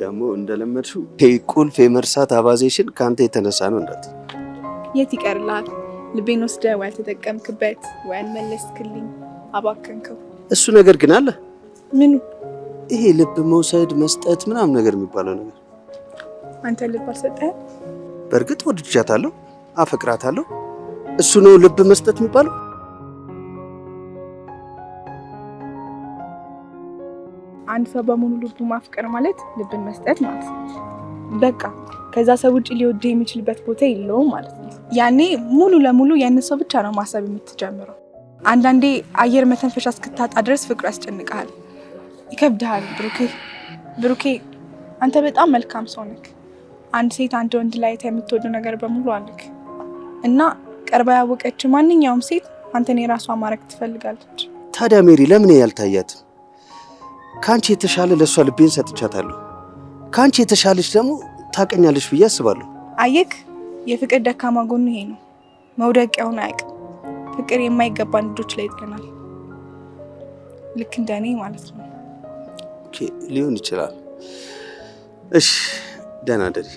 ደግሞ እንደለመድሽው ቁልፍ የመርሳት አባዜሽን ከአንተ የተነሳ ነው እንዳት። የት ይቀርልሃል? ልቤን ወስደህ ወይ አልተጠቀምክበት ወይ አልመለስክልኝ፣ አባከንከው። እሱ ነገር ግን አለ። ምኑ? ይሄ ልብ መውሰድ መስጠት ምናምን ነገር የሚባለው ነገር። አንተ ልብ አልሰጠህም? በእርግጥ ወድጃታለሁ፣ አፈቅራታለሁ። እሱ ነው ልብ መስጠት የሚባለው? አንድ ሰው በሙሉ ልቡ ማፍቀር ማለት ልብን መስጠት ማለት ነው። በቃ ከዛ ሰው ውጭ ሊወድ የሚችልበት ቦታ የለውም ማለት ነው። ያኔ ሙሉ ለሙሉ ያን ሰው ብቻ ነው ማሰብ የምትጀምረው። አንዳንዴ አየር መተንፈሻ እስክታጣ ድረስ ፍቅሩ ያስጨንቅሃል፣ ይከብድሃል። ብሩኬ አንተ በጣም መልካም ሰው ነህ። አንድ ሴት አንድ ወንድ ላይ የምትወደው ነገር በሙሉ አለክ እና ቀርባ ያወቀች ማንኛውም ሴት አንተን የራሷ ማድረግ ትፈልጋለች። ታዲያ ሜሪ ለምን ያልታያትም? ካንቺ የተሻለ ለሷ ልቤን ሰጥቻታለሁ። ካንቺ የተሻለች ደግሞ ታቀኛለች ብዬ አስባለሁ። አየክ፣ የፍቅር ደካማ ጎኑ ይሄ ነው። መውደቂያውን አያውቅም። ፍቅር የማይገባን ልጆች ላይ ይጥለናል። ልክ እንደኔ ማለት ነው። ኦኬ፣ ሊሆን ይችላል። እሺ፣ ደህና ደሪ።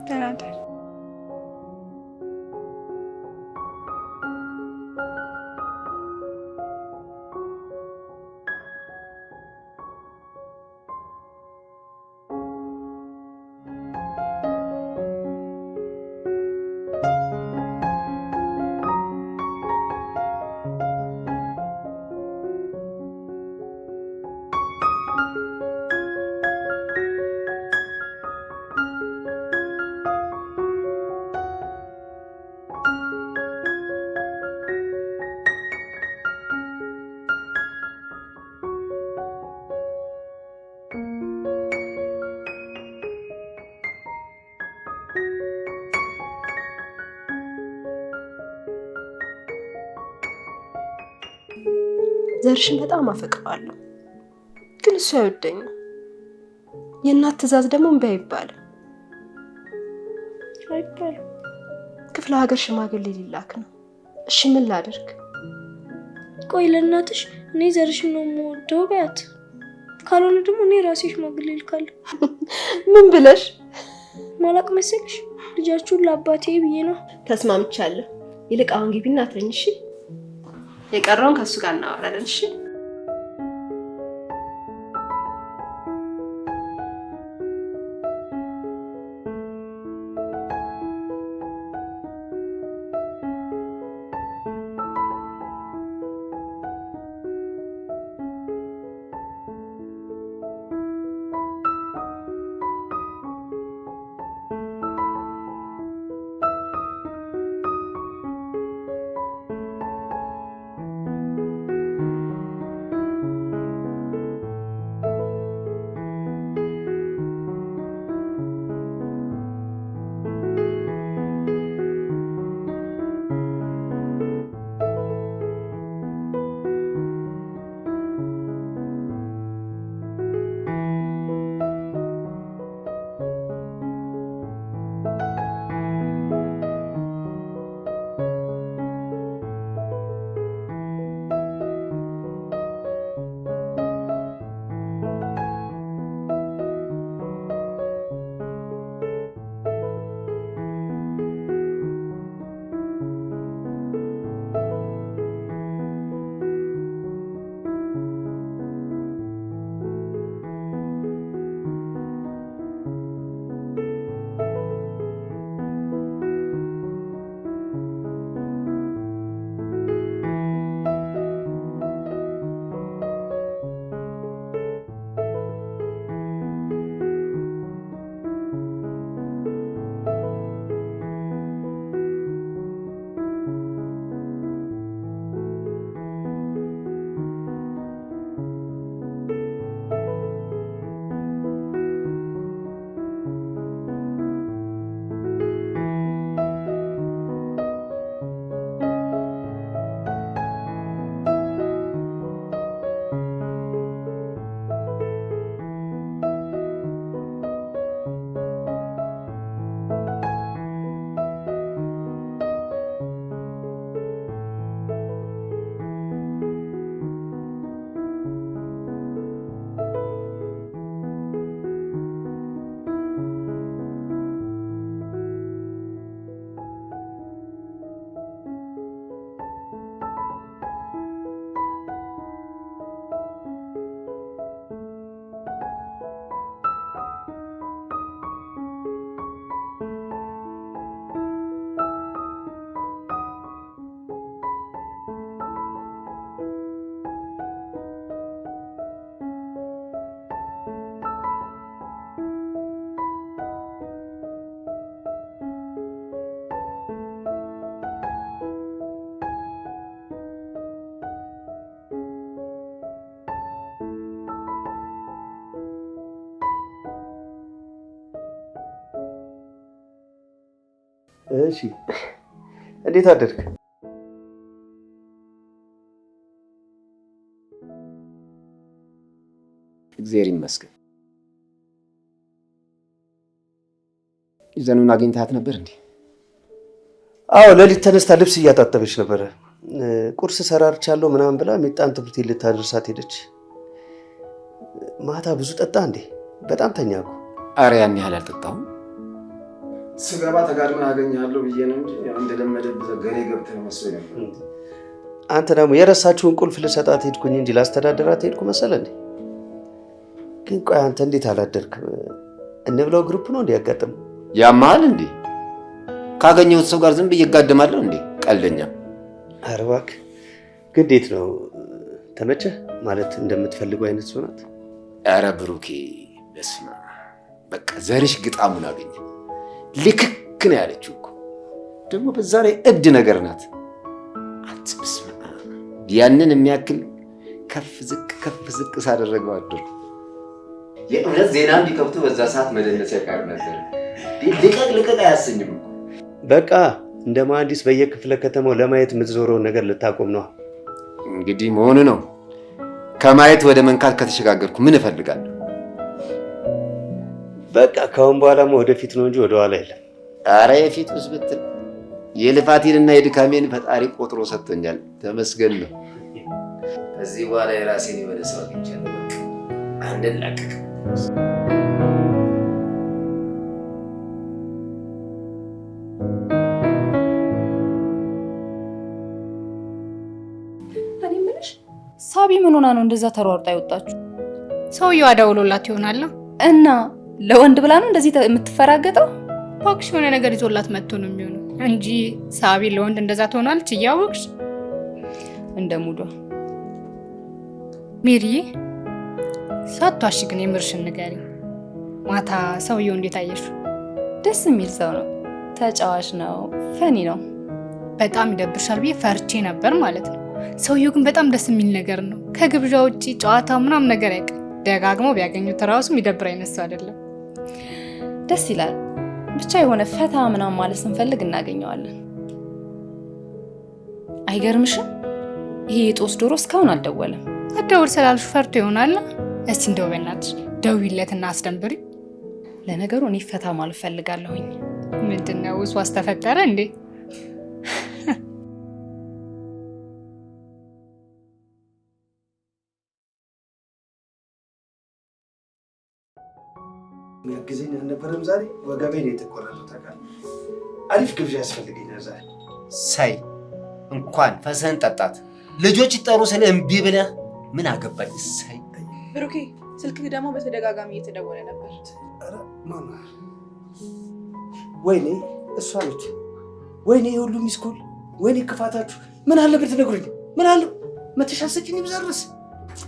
ደህና ደሪ። ዘርሽን በጣም አፈቅረዋለሁ፣ ግን እሱ አይወደኝም። የእናት ትዕዛዝ ደግሞ እምቢ አይባልም። ክፍለ ሀገር ሽማግሌ ሊላክ ነው። እሺ ምን ላድርግ? ቆይ ለእናትሽ እኔ ዘርሽን ነው የምወደው በያት። ካልሆነ ደግሞ እኔ ራሴ ሽማግሌ ልካለሁ። ምን ብለሽ? ማላቅ መሰልሽ? ልጃችሁን ለአባቴ ብዬ ነው። ተስማምቻለሁ። ይልቅ አሁን ግቢና ተኝ። እሺ፣ የቀረውን ከሱ ጋር እናወራለን። እሺ እሺ እንዴት አደርክ? እግዚአብሔር ይመስገን። ዘኑን አግኝታት ነበር እንዴ? አዎ ሌሊት ተነስታ ልብስ እያጣጠበች ነበረ። ቁርስ ሰራርቻለሁ ምናምን ብላ ሚጣን ትምህርት ቤት ልታደርሳት ሄደች። ማታ ብዙ ጠጣ እንዴ? በጣም ተኛ እኮ። ኧረ ያን ያህል አልጠጣሁም። ስገባ ተጋድመህ አገኘሃለሁ ብዬ ነው እንጂ ያው እንደለመደብህ ገሬ ገብተህ መስሎኝ ነበር። አንተ ደግሞ የረሳችሁን ቁልፍ ልሰጣት ሄድኩኝ እንጂ ላስተዳደራት ሄድኩ መሰለ እንዴ? ግን ቆይ አንተ እንዴት አላደርክም? እንብለው ግሩፕ ነው እንዴ ያጋጠመው? ያማል እንዴ? ካገኘሁት ሰው ጋር ዝም ብዬ እጋደማለሁ እንዴ? ቀልደኛ። ኧረ እባክህ ግን እንዴት ነው ተመቸህ? ማለት እንደምትፈልገው አይነት ሰው ናት? ኧረ ብሩኬ በስመ አብ በቃ ዘርሽ ግጣሙን አገኘ። ልክክ ነው ያለችው እኮ ደግሞ በዛ ላይ እብድ ነገር ናት። አንተ በስመ አብ ያንን የሚያክል ከፍ ዝቅ ሳደረገው አድር የእውነት ዜና እንዲከብቱ በዛ ሰዓት መደነስ ያቃር ነበር። ልቀቅ አያሰኝም እኮ በቃ እንደ መሀንዲስ በየክፍለ ከተማው ለማየት የምትዞረውን ነገር ልታቆም ነው እንግዲህ መሆኑ ነው። ከማየት ወደ መንካት ከተሸጋገርኩ ምን እፈልጋለሁ? በቃ ካሁን በኋላማ ወደፊት ነው እንጂ ወደኋላ የለም። ኧረ የፊት ውስጥ ብትል የልፋቴንና የድካሜን ፈጣሪ ቆጥሮ ሰጥቶኛል። ተመስገን ነው። ከዚህ በኋላ የራሴን የሆነ ሰው አግኝቻለሁ። አንድን ላቀቅ ሳቢ ምን ሆና ነው እንደዛ ተሯርጣ የወጣችሁ? ሰውየው አደውሎላት ይሆናል እና ለወንድ ብላ ነው እንደዚህ የምትፈራገጠው? እባክሽ የሆነ ነገር ይዞላት መጥቶ ነው የሚሆነው እንጂ ሳቢ ለወንድ እንደዛ ትሆናለች እያወቅሽ። እንደ ሙዷ ሜሪዬ ሳትዋሺ ግን የምርሽን ንገሪኝ። ማታ ሰውየው እንዴት አየሽው? ደስ የሚል ሰው ነው። ተጫዋች ነው። ፈኒ ነው። በጣም ይደብርሻል ብዬ ፈርቼ ነበር ማለት ነው። ሰውየው ግን በጣም ደስ የሚል ነገር ነው። ከግብዣ ውጪ ጨዋታ ምናምን ነገር ያውቅ። ደጋግሞ ቢያገኙት ራሱ የሚደብር አይነት ሰው አይደለም። ደስ ይላል። ብቻ የሆነ ፈታ ምናምን ማለት ስንፈልግ እናገኘዋለን። አይገርምሽም? ይሄ የጦስ ዶሮ እስካሁን አልደወለም። አትደውል ስላልሽ ፈርቶ ይሆናል። እስቲ እንደው በእናትሽ ደውይለትና አስደንብሪ። ለነገሩ እኔ ፈታ ማለት ፈልጋለሁኝ። ምንድነው ውስጥ ተፈጠረ እንዴ? የሚያግዘኝ አልነበረም ዛሬ። ወገቤን የተቆረጠው ታውቃለህ። አሪፍ ግብዣ ያስፈልገኛል ዛሬ። ሳይ እንኳን ፈሰን ጠጣት። ልጆች ይጠሩ ስለ እምቢ ብለህ ምን አገባኝ? ሳይ ብሩኬ ስልክ ደግሞ በተደጋጋሚ እየተደወለ ነበር። ኧረ ማማ ወይኔ እሷ ነች። ወይኔ የሁሉ ሚስኮል። ወይኔ ክፋታችሁ። ምን አለ ብትነግሩኝ? ምን አለ መተሻሰቂኝ ብዘርስ።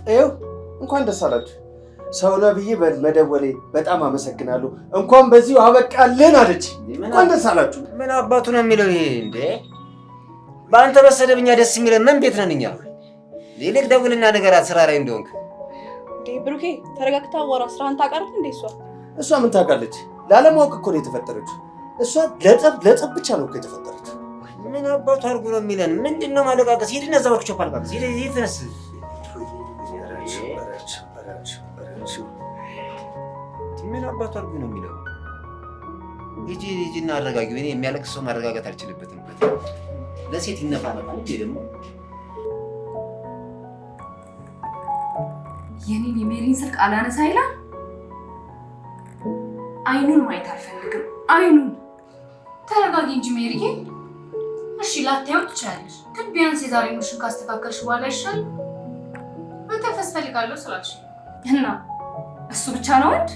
ይኸው እንኳን ደስ አላችሁ። ሰው ነብዬ መደወሌ በጣም አመሰግናለሁ። እንኳን በዚሁ አበቃልን አለች። እንኳን ደስ አላችሁ። ምን አባቱ ነው የሚለው ይሄ እንዴ? በአንተ መሰደብኛ ደስ የሚለን ምን ቤት ነን እኛ? ይልቅ ደውልና ንገራት ስራ ላይ እንደሆንክ። እንዴ ብሩኬ ተረጋግታ አዋራ። ስራህን ታውቃለህ እንዴ? እሷ ምን ታውቃለች? ላለማወቅ እኮ ነው የተፈጠረችው። እሷ ለጠብ ብቻ ነው እኮ የተፈጠረችው። ምን አባቱ አድርጎ ነው የሚለን? ምንድነው ማለቃቀስ? ሂድና እዛ ወርክሾፕ አልቃቀስ። ሂድ ተነስ። ምን አባቱ አድርጎ ነው የሚለው? ሂጂና አረጋጊው። እኔ የሚያለቅስ ሰው ማረጋጋት አልችልበትም። ለሴት ይነፋ ነበር እንዴ ደግሞ? የኔን የሜሪን ስልክ አላነሳ ይላል። አይኑን ማየት አልፈልግም። አይኑን። ተረጋጊ እንጂ ሜሪዬ። እሺ ላታየው ትችላለሽ፣ ግን ቢያንስ የዛሬ ምሽን ካስተካከልሽ በኋላ ይሻል። መተንፈስ ፈልጋለሁ ስላልሽ እና እሱ ብቻ ነው ወንድ?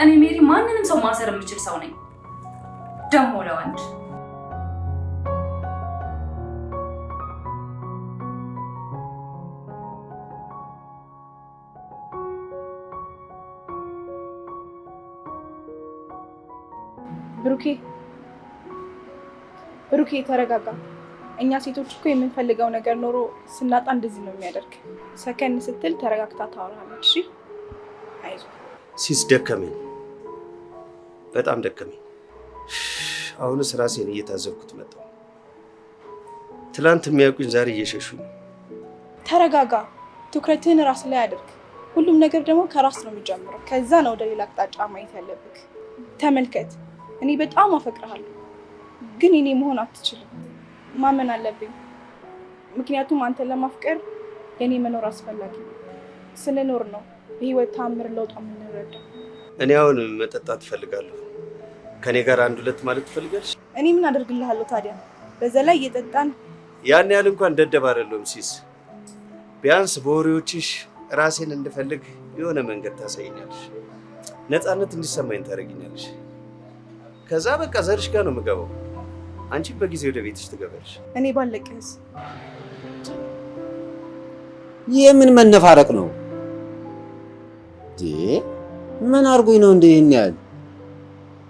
እኔ ሜሪ ማንንም ሰው ማሰር የምችል ሰው ነኝ፣ ደግሞ ለወንድ። ብሩኬ ተረጋጋ። እኛ ሴቶች እኮ የምንፈልገው ነገር ኖሮ ስናጣ እንደዚህ ነው የሚያደርግ። ሰከን ስትል ተረጋግታ ታወራለች። እሺ አይዞህ። ሲስ ደከመኝ፣ በጣም ደከመኝ። አሁንስ ራሴን እየታዘብኩት መጣሁ። ትላንት የሚያውቁኝ ዛሬ እየሸሹ ነው። ተረጋጋ። ትኩረትህን ራስ ላይ አድርግ። ሁሉም ነገር ደግሞ ከራስ ነው የሚጀምረው። ከዛ ነው ወደ ሌላ አቅጣጫ ማየት ያለብህ። ተመልከት፣ እኔ በጣም አፈቅርሃለሁ፣ ግን እኔ መሆን አትችልም። ማመን አለብኝ። ምክንያቱም አንተን ለማፍቀር የኔ መኖር አስፈላጊ ነው። ስንኖር ነው በህይወት ታምር ለውጥ የምንረዳው። እኔ አሁን መጠጣት እፈልጋለሁ። ከኔ ጋር አንድ ሁለት ማለት ትፈልጋለሽ? እኔ ምን አደርግልሃለሁ ታዲያ? በዛ ላይ እየጠጣን ያን ያህል እንኳን ደደብ አይደለሁም ሲስ። ቢያንስ በወሬዎችሽ ራሴን እንድፈልግ የሆነ መንገድ ታሳይኛለሽ። ነፃነት እንዲሰማኝ ታደርጊኛለሽ። ከዛ በቃ ዘርሽ ጋር ነው የምገባው። አንቺ በጊዜ ወደ ቤትሽ ትገባለሽ። እኔ ባለቅህስ? ይህ ምን መነፋረቅ ነው? ምን አርጎኝ ነው እንዴ ይሄን ያህል?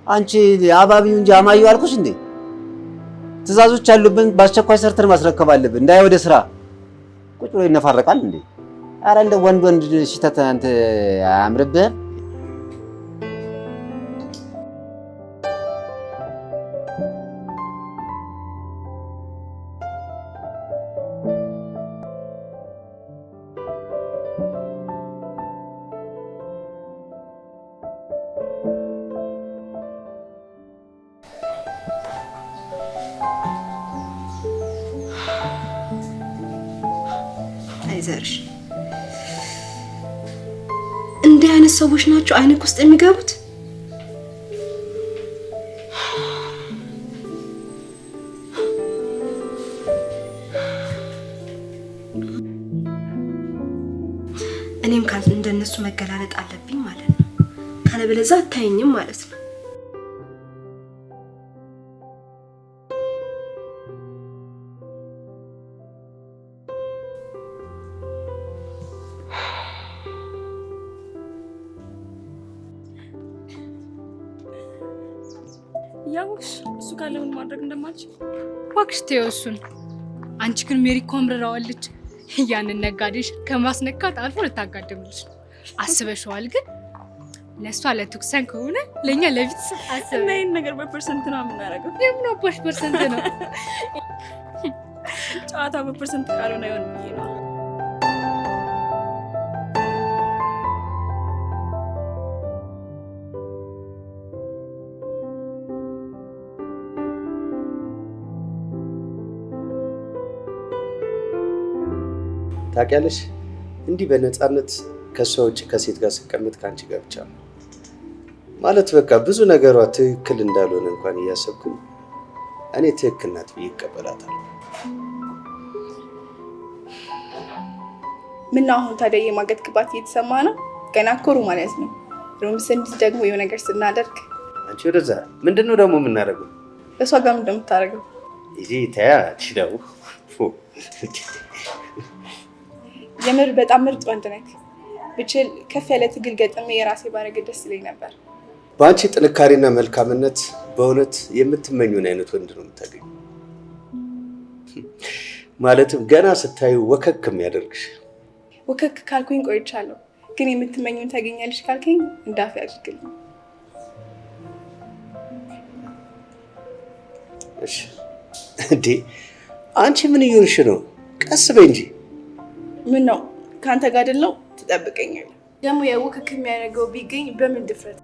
አንቺ አባቢው እንጂ አማዩ አልኩሽ እንዴ? ትዕዛዞች ያሉብን በአስቸኳይ ሰርተን ማስረከብ አለብን። እንዳይ ወደ ስራ ቁጭ ብሎ ይነፋረቃል እንዴ? አረ እንደ ወንድ ወንድ ሽተት አንተ አያምርብህም? አይዘርሽ እንዲህ አይነት ሰዎች ናቸው አይንክ ውስጥ የሚገቡት። እኔም እንደነሱ መገላለጥ አለብኝ ማለት ነው። ካለበለዚያ አታየኝም ማለት ነው። ያውሽ እሱ ካለ ምን ማድረግ እንደማልችል እባክሽ ተይው እሱን። አንቺ ግን ሜሪ እኮ አምርራዋለች። ያንን ነጋዴሽ ከማስነካት አልፎ ልታጋድምልሽ ነው። አስበሽዋል? ግን ለእሷ ለትኩሳን ከሆነ ለእኛ ለቤተሰብ አስበ እና ይህን ነገር በፐርሰንት ነው የምናደርገው። የምን አባሽ ፐርሰንት ነው? ጨዋታ በፐርሰንት ካልሆነ አይሆን ብዬ ነው። ታውቂያለሽ፣ እንዲህ በነፃነት ከሷ ውጭ ከሴት ጋር ስቀመጥ ከአንቺ ጋር ብቻ ነው ማለት በቃ ብዙ ነገሯ ትክክል እንዳልሆነ እንኳን እያሰብኩኝ እኔ ትክክል ናት ብዬ እቀበላታለሁ። ምን አሁን ታዲያ የማገት ግባት እየተሰማ ነው? ገና እኮ ሩም ማለት ነው። ሩም ስንት ደግሞ የሆነ ነገር ስናደርግ አንቺ ወደዛ ምንድነው ደግሞ የምናደርገው? እሷ ጋር ምንድን ነው የምታደርገው? እዚህ ታያ ቺዳው የምር በጣም ምርጥ ወንድ ነህ። ብችል ከፍ ያለ ትግል ገጥሜ የራሴ ባረግ ደስ ይለኝ ነበር። በአንቺ ጥንካሬና መልካምነት በእውነት የምትመኙን አይነት ወንድ ነው የምታገኙ። ማለትም ገና ስታዩ ወከክ የሚያደርግሽ። ወከክ ካልኩኝ ቆይቻለሁ፣ ግን የምትመኙን ታገኛለሽ ካልከኝ እንዳፍ ያድርግልኝ። እሺ እንዴ አንቺ ምን እየሆንሽ ነው? ቀስ በይ እንጂ። ምን ነው ካንተ ጋር አይደለው? ትጠብቀኛለህ ደግሞ የወከክ የሚያደርገው ቢገኝ በምን ድፍረት?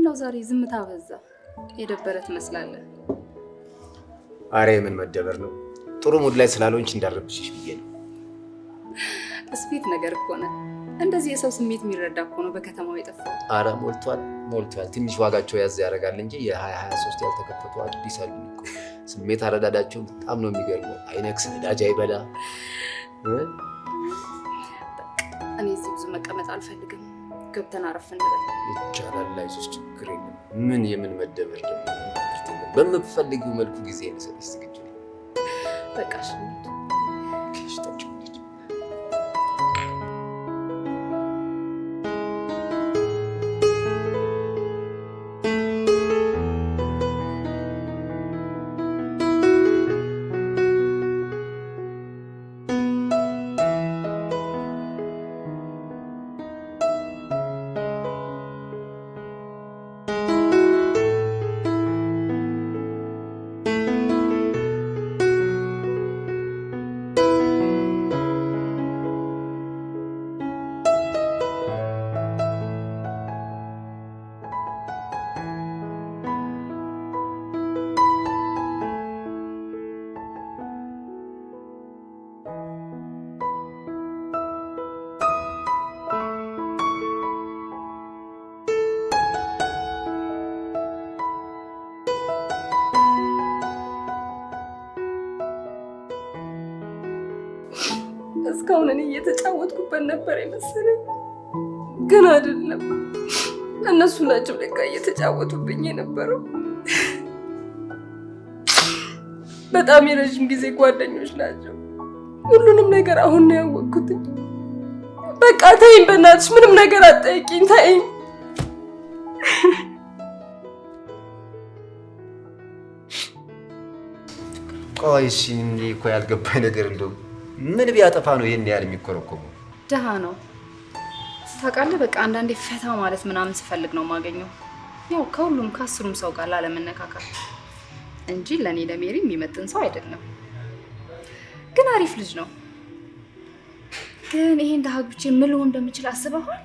ነው ዛሬ ዝምታ በዛ? የደበረ ትመስላለህ። አረ የምን መደበር ነው? ጥሩ ሙድ ላይ ስላልሆንሽ እንዳረብሽሽ ብዬ ነው። ስፒት ነገር እኮ ነው። እንደዚህ የሰው ስሜት የሚረዳ እኮ ነው በከተማው የጠፋው። አረ ሞልቷል ሞልቷል። ትንሽ ዋጋቸው ያዝ ያደርጋል እንጂ የ2023 ያልተከፈቱ አዲስ አሉ እኮ። ስሜት አረዳዳቸው በጣም ነው የሚገርመው። አይነክስ ነዳጅ አይበላ። እኔ እዚህ ብዙ መቀመጥ አልፈልግም። ገብተን አረፍ እንበል። ይቻላል፣ አይዞሽ፣ ችግር የለም። ምን የምን መደበር ደግሞ በምትፈልጊው መልኩ ጊዜ ልሰጥሽ ዝግጁ ነኝ። በቃ እሺ። እስካሁን እኔ እየተጫወትኩበት ነበር የመሰለኝ፣ ግን አይደለም። እነሱ ናቸው ለካ እየተጫወቱብኝ የነበረው። በጣም የረዥም ጊዜ ጓደኞች ናቸው። ሁሉንም ነገር አሁን ነው ያወቅኩት። በቃ ተይኝ፣ በእናትሽ ምንም ነገር አትጠይቂኝ፣ ተይኝ። ቆይ እሺ፣ እኔ እኮ ያልገባኝ ነገር እንደው ምን ቢያጠፋ ነው ይሄን ያህል የሚኮረኮመው? ደሃ ነው ታውቃለህ። በቃ አንዳንዴ ፈታ ማለት ምናምን ስፈልግ ነው የማገኘው። ያው ከሁሉም ከአስሩም ሰው ጋር ላለመነካካት እንጂ ለኔ ለሜሪ የሚመጥን ሰው አይደለም። ግን አሪፍ ልጅ ነው። ግን ይሄን ደሃ ብቻ ምን ልሆን እንደምችል አስበዋል?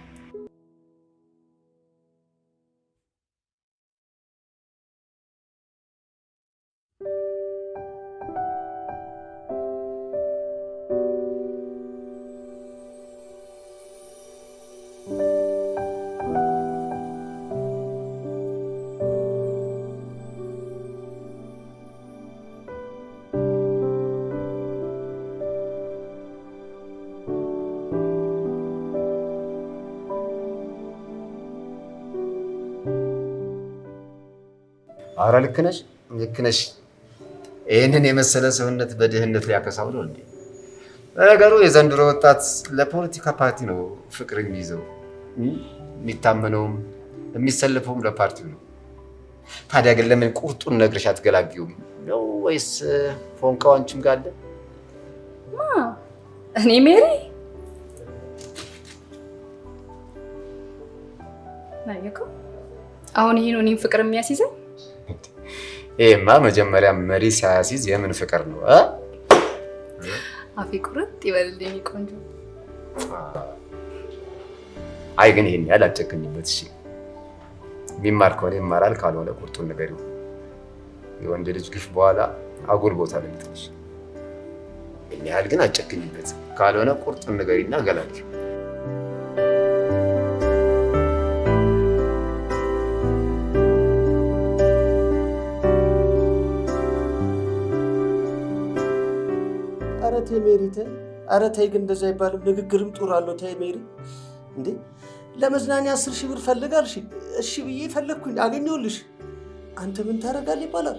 አረ ልክ ነሽ፣ ልክ ነሽ። ይህንን የመሰለ ሰውነት በድህነት ሊያከሳው ነው እንዴ? ነገሩ የዘንድሮ ወጣት ለፖለቲካ ፓርቲ ነው ፍቅር የሚይዘው። የሚታመነውም የሚሰልፈውም ለፓርቲው ነው። ታዲያ ግን ለምን ቁርጡን ነግረሽ አትገላግዩም ነው? ወይስ ፎንቃው አንቺም ጋር አለ? እኔ ሜሪ ናየከው አሁን ይሄን እኔን ፍቅር የሚያስይዘው? ይሄማ መጀመሪያ መሪ ሳያሲዝ የምን ፍቅር ነው? አፌ ቁርጥ ይበልልኝ ቆንጆ። አይ ግን ይሄን ያህል አትጨክኝበት እሺ። የሚማር ከሆነ ይማራል፣ ካልሆነ ቁርጡን ንገሪው። የወንድ ልጅ ግፍ በኋላ አጉል ቦታ ላይ ልጥልሽ። ይሄን ያህል ግን አትጨክኝበት፣ ካልሆነ ቁርጡን ንገሪና ገላልሽ። ተይ ሜሪ ተይ። ኧረ ተይ ግን እንደዛ አይባልም። ንግግርም ጡር አለው። ተይ ሜሪ። እንዴ ለመዝናኛ 10 ሺህ ብር ፈልጋልሽ? እሺ ብዬ ፈለግኩኝ፣ አገኘሁልሽ። አንተ ምን ታደርጋለህ ይባላል።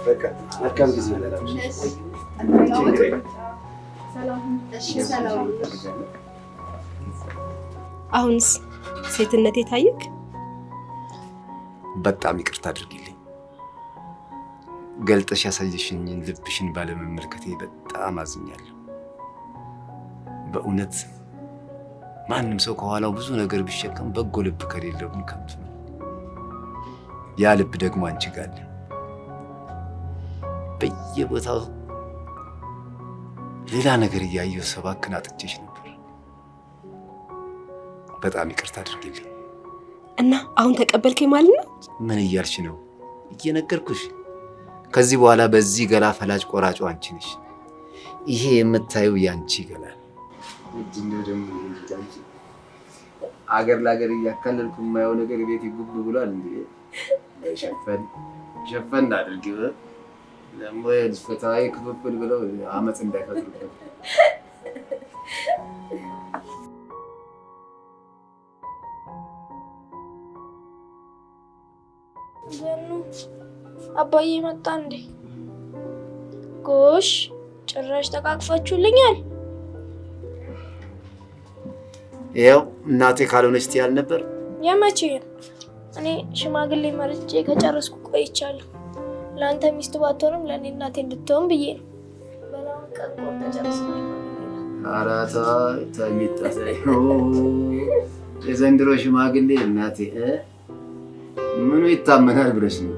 በቃ መልካም ጊዜ ይላልሽ። አሁንስ ሴትነት የታየክ? በጣም ይቅርታ አድርጊልኝ። ገልጠሽ ያሳየሽኝን ልብሽን ባለመመልከቴ በጣም አዝኛለሁ። በእውነት ማንም ሰው ከኋላው ብዙ ነገር ቢሸከም በጎ ልብ ከሌለው ግን ከንቱ ነው። ያ ልብ ደግሞ አንቺ ጋር አለ። በየቦታው ሌላ ነገር እያየሁ ሰባክን አጥቼሽ ነበር። በጣም ይቅርታ አድርጊልኝ። እና አሁን ተቀበልከኝ ማለት ነው? ምን እያልሽ ነው? እየነገርኩሽ። ከዚህ በኋላ በዚህ ገላ ፈላጭ ቆራጩ አንቺ ነሽ። ይሄ የምታዩ ያንቺ ገላ ነው። ደግሞ አገር ለአገር እያካለልኩ የማየው ነገር ቤት ጉብ ብሏል። እንዴ ሸፈን አድርጊ። ደግሞ ፍትሃዊ ክፍፍል ብለው አመፅ እንዳይፈጥሩበት። ዘኑ አባዬ መጣ እንዴ? ጎሽ ጭራሽ ተቃቅፋችሁልኛል። ያው እናቴ ካልሆነች ትያል ነበር። የመቼ እኔ ሽማግሌ መርጬ ከጨረስኩ ቆይቻለሁ። ለአንተ ሚስት ባትሆንም ለእኔ እናቴ እንድትሆን ብዬ ነው። በላም ቀን ቆርጠ ጨርሰናል። አራታ ታሚጣ የዘንድሮ ሽማግሌ እናቴ ምኑ ይታመናል ብለሽ ነው?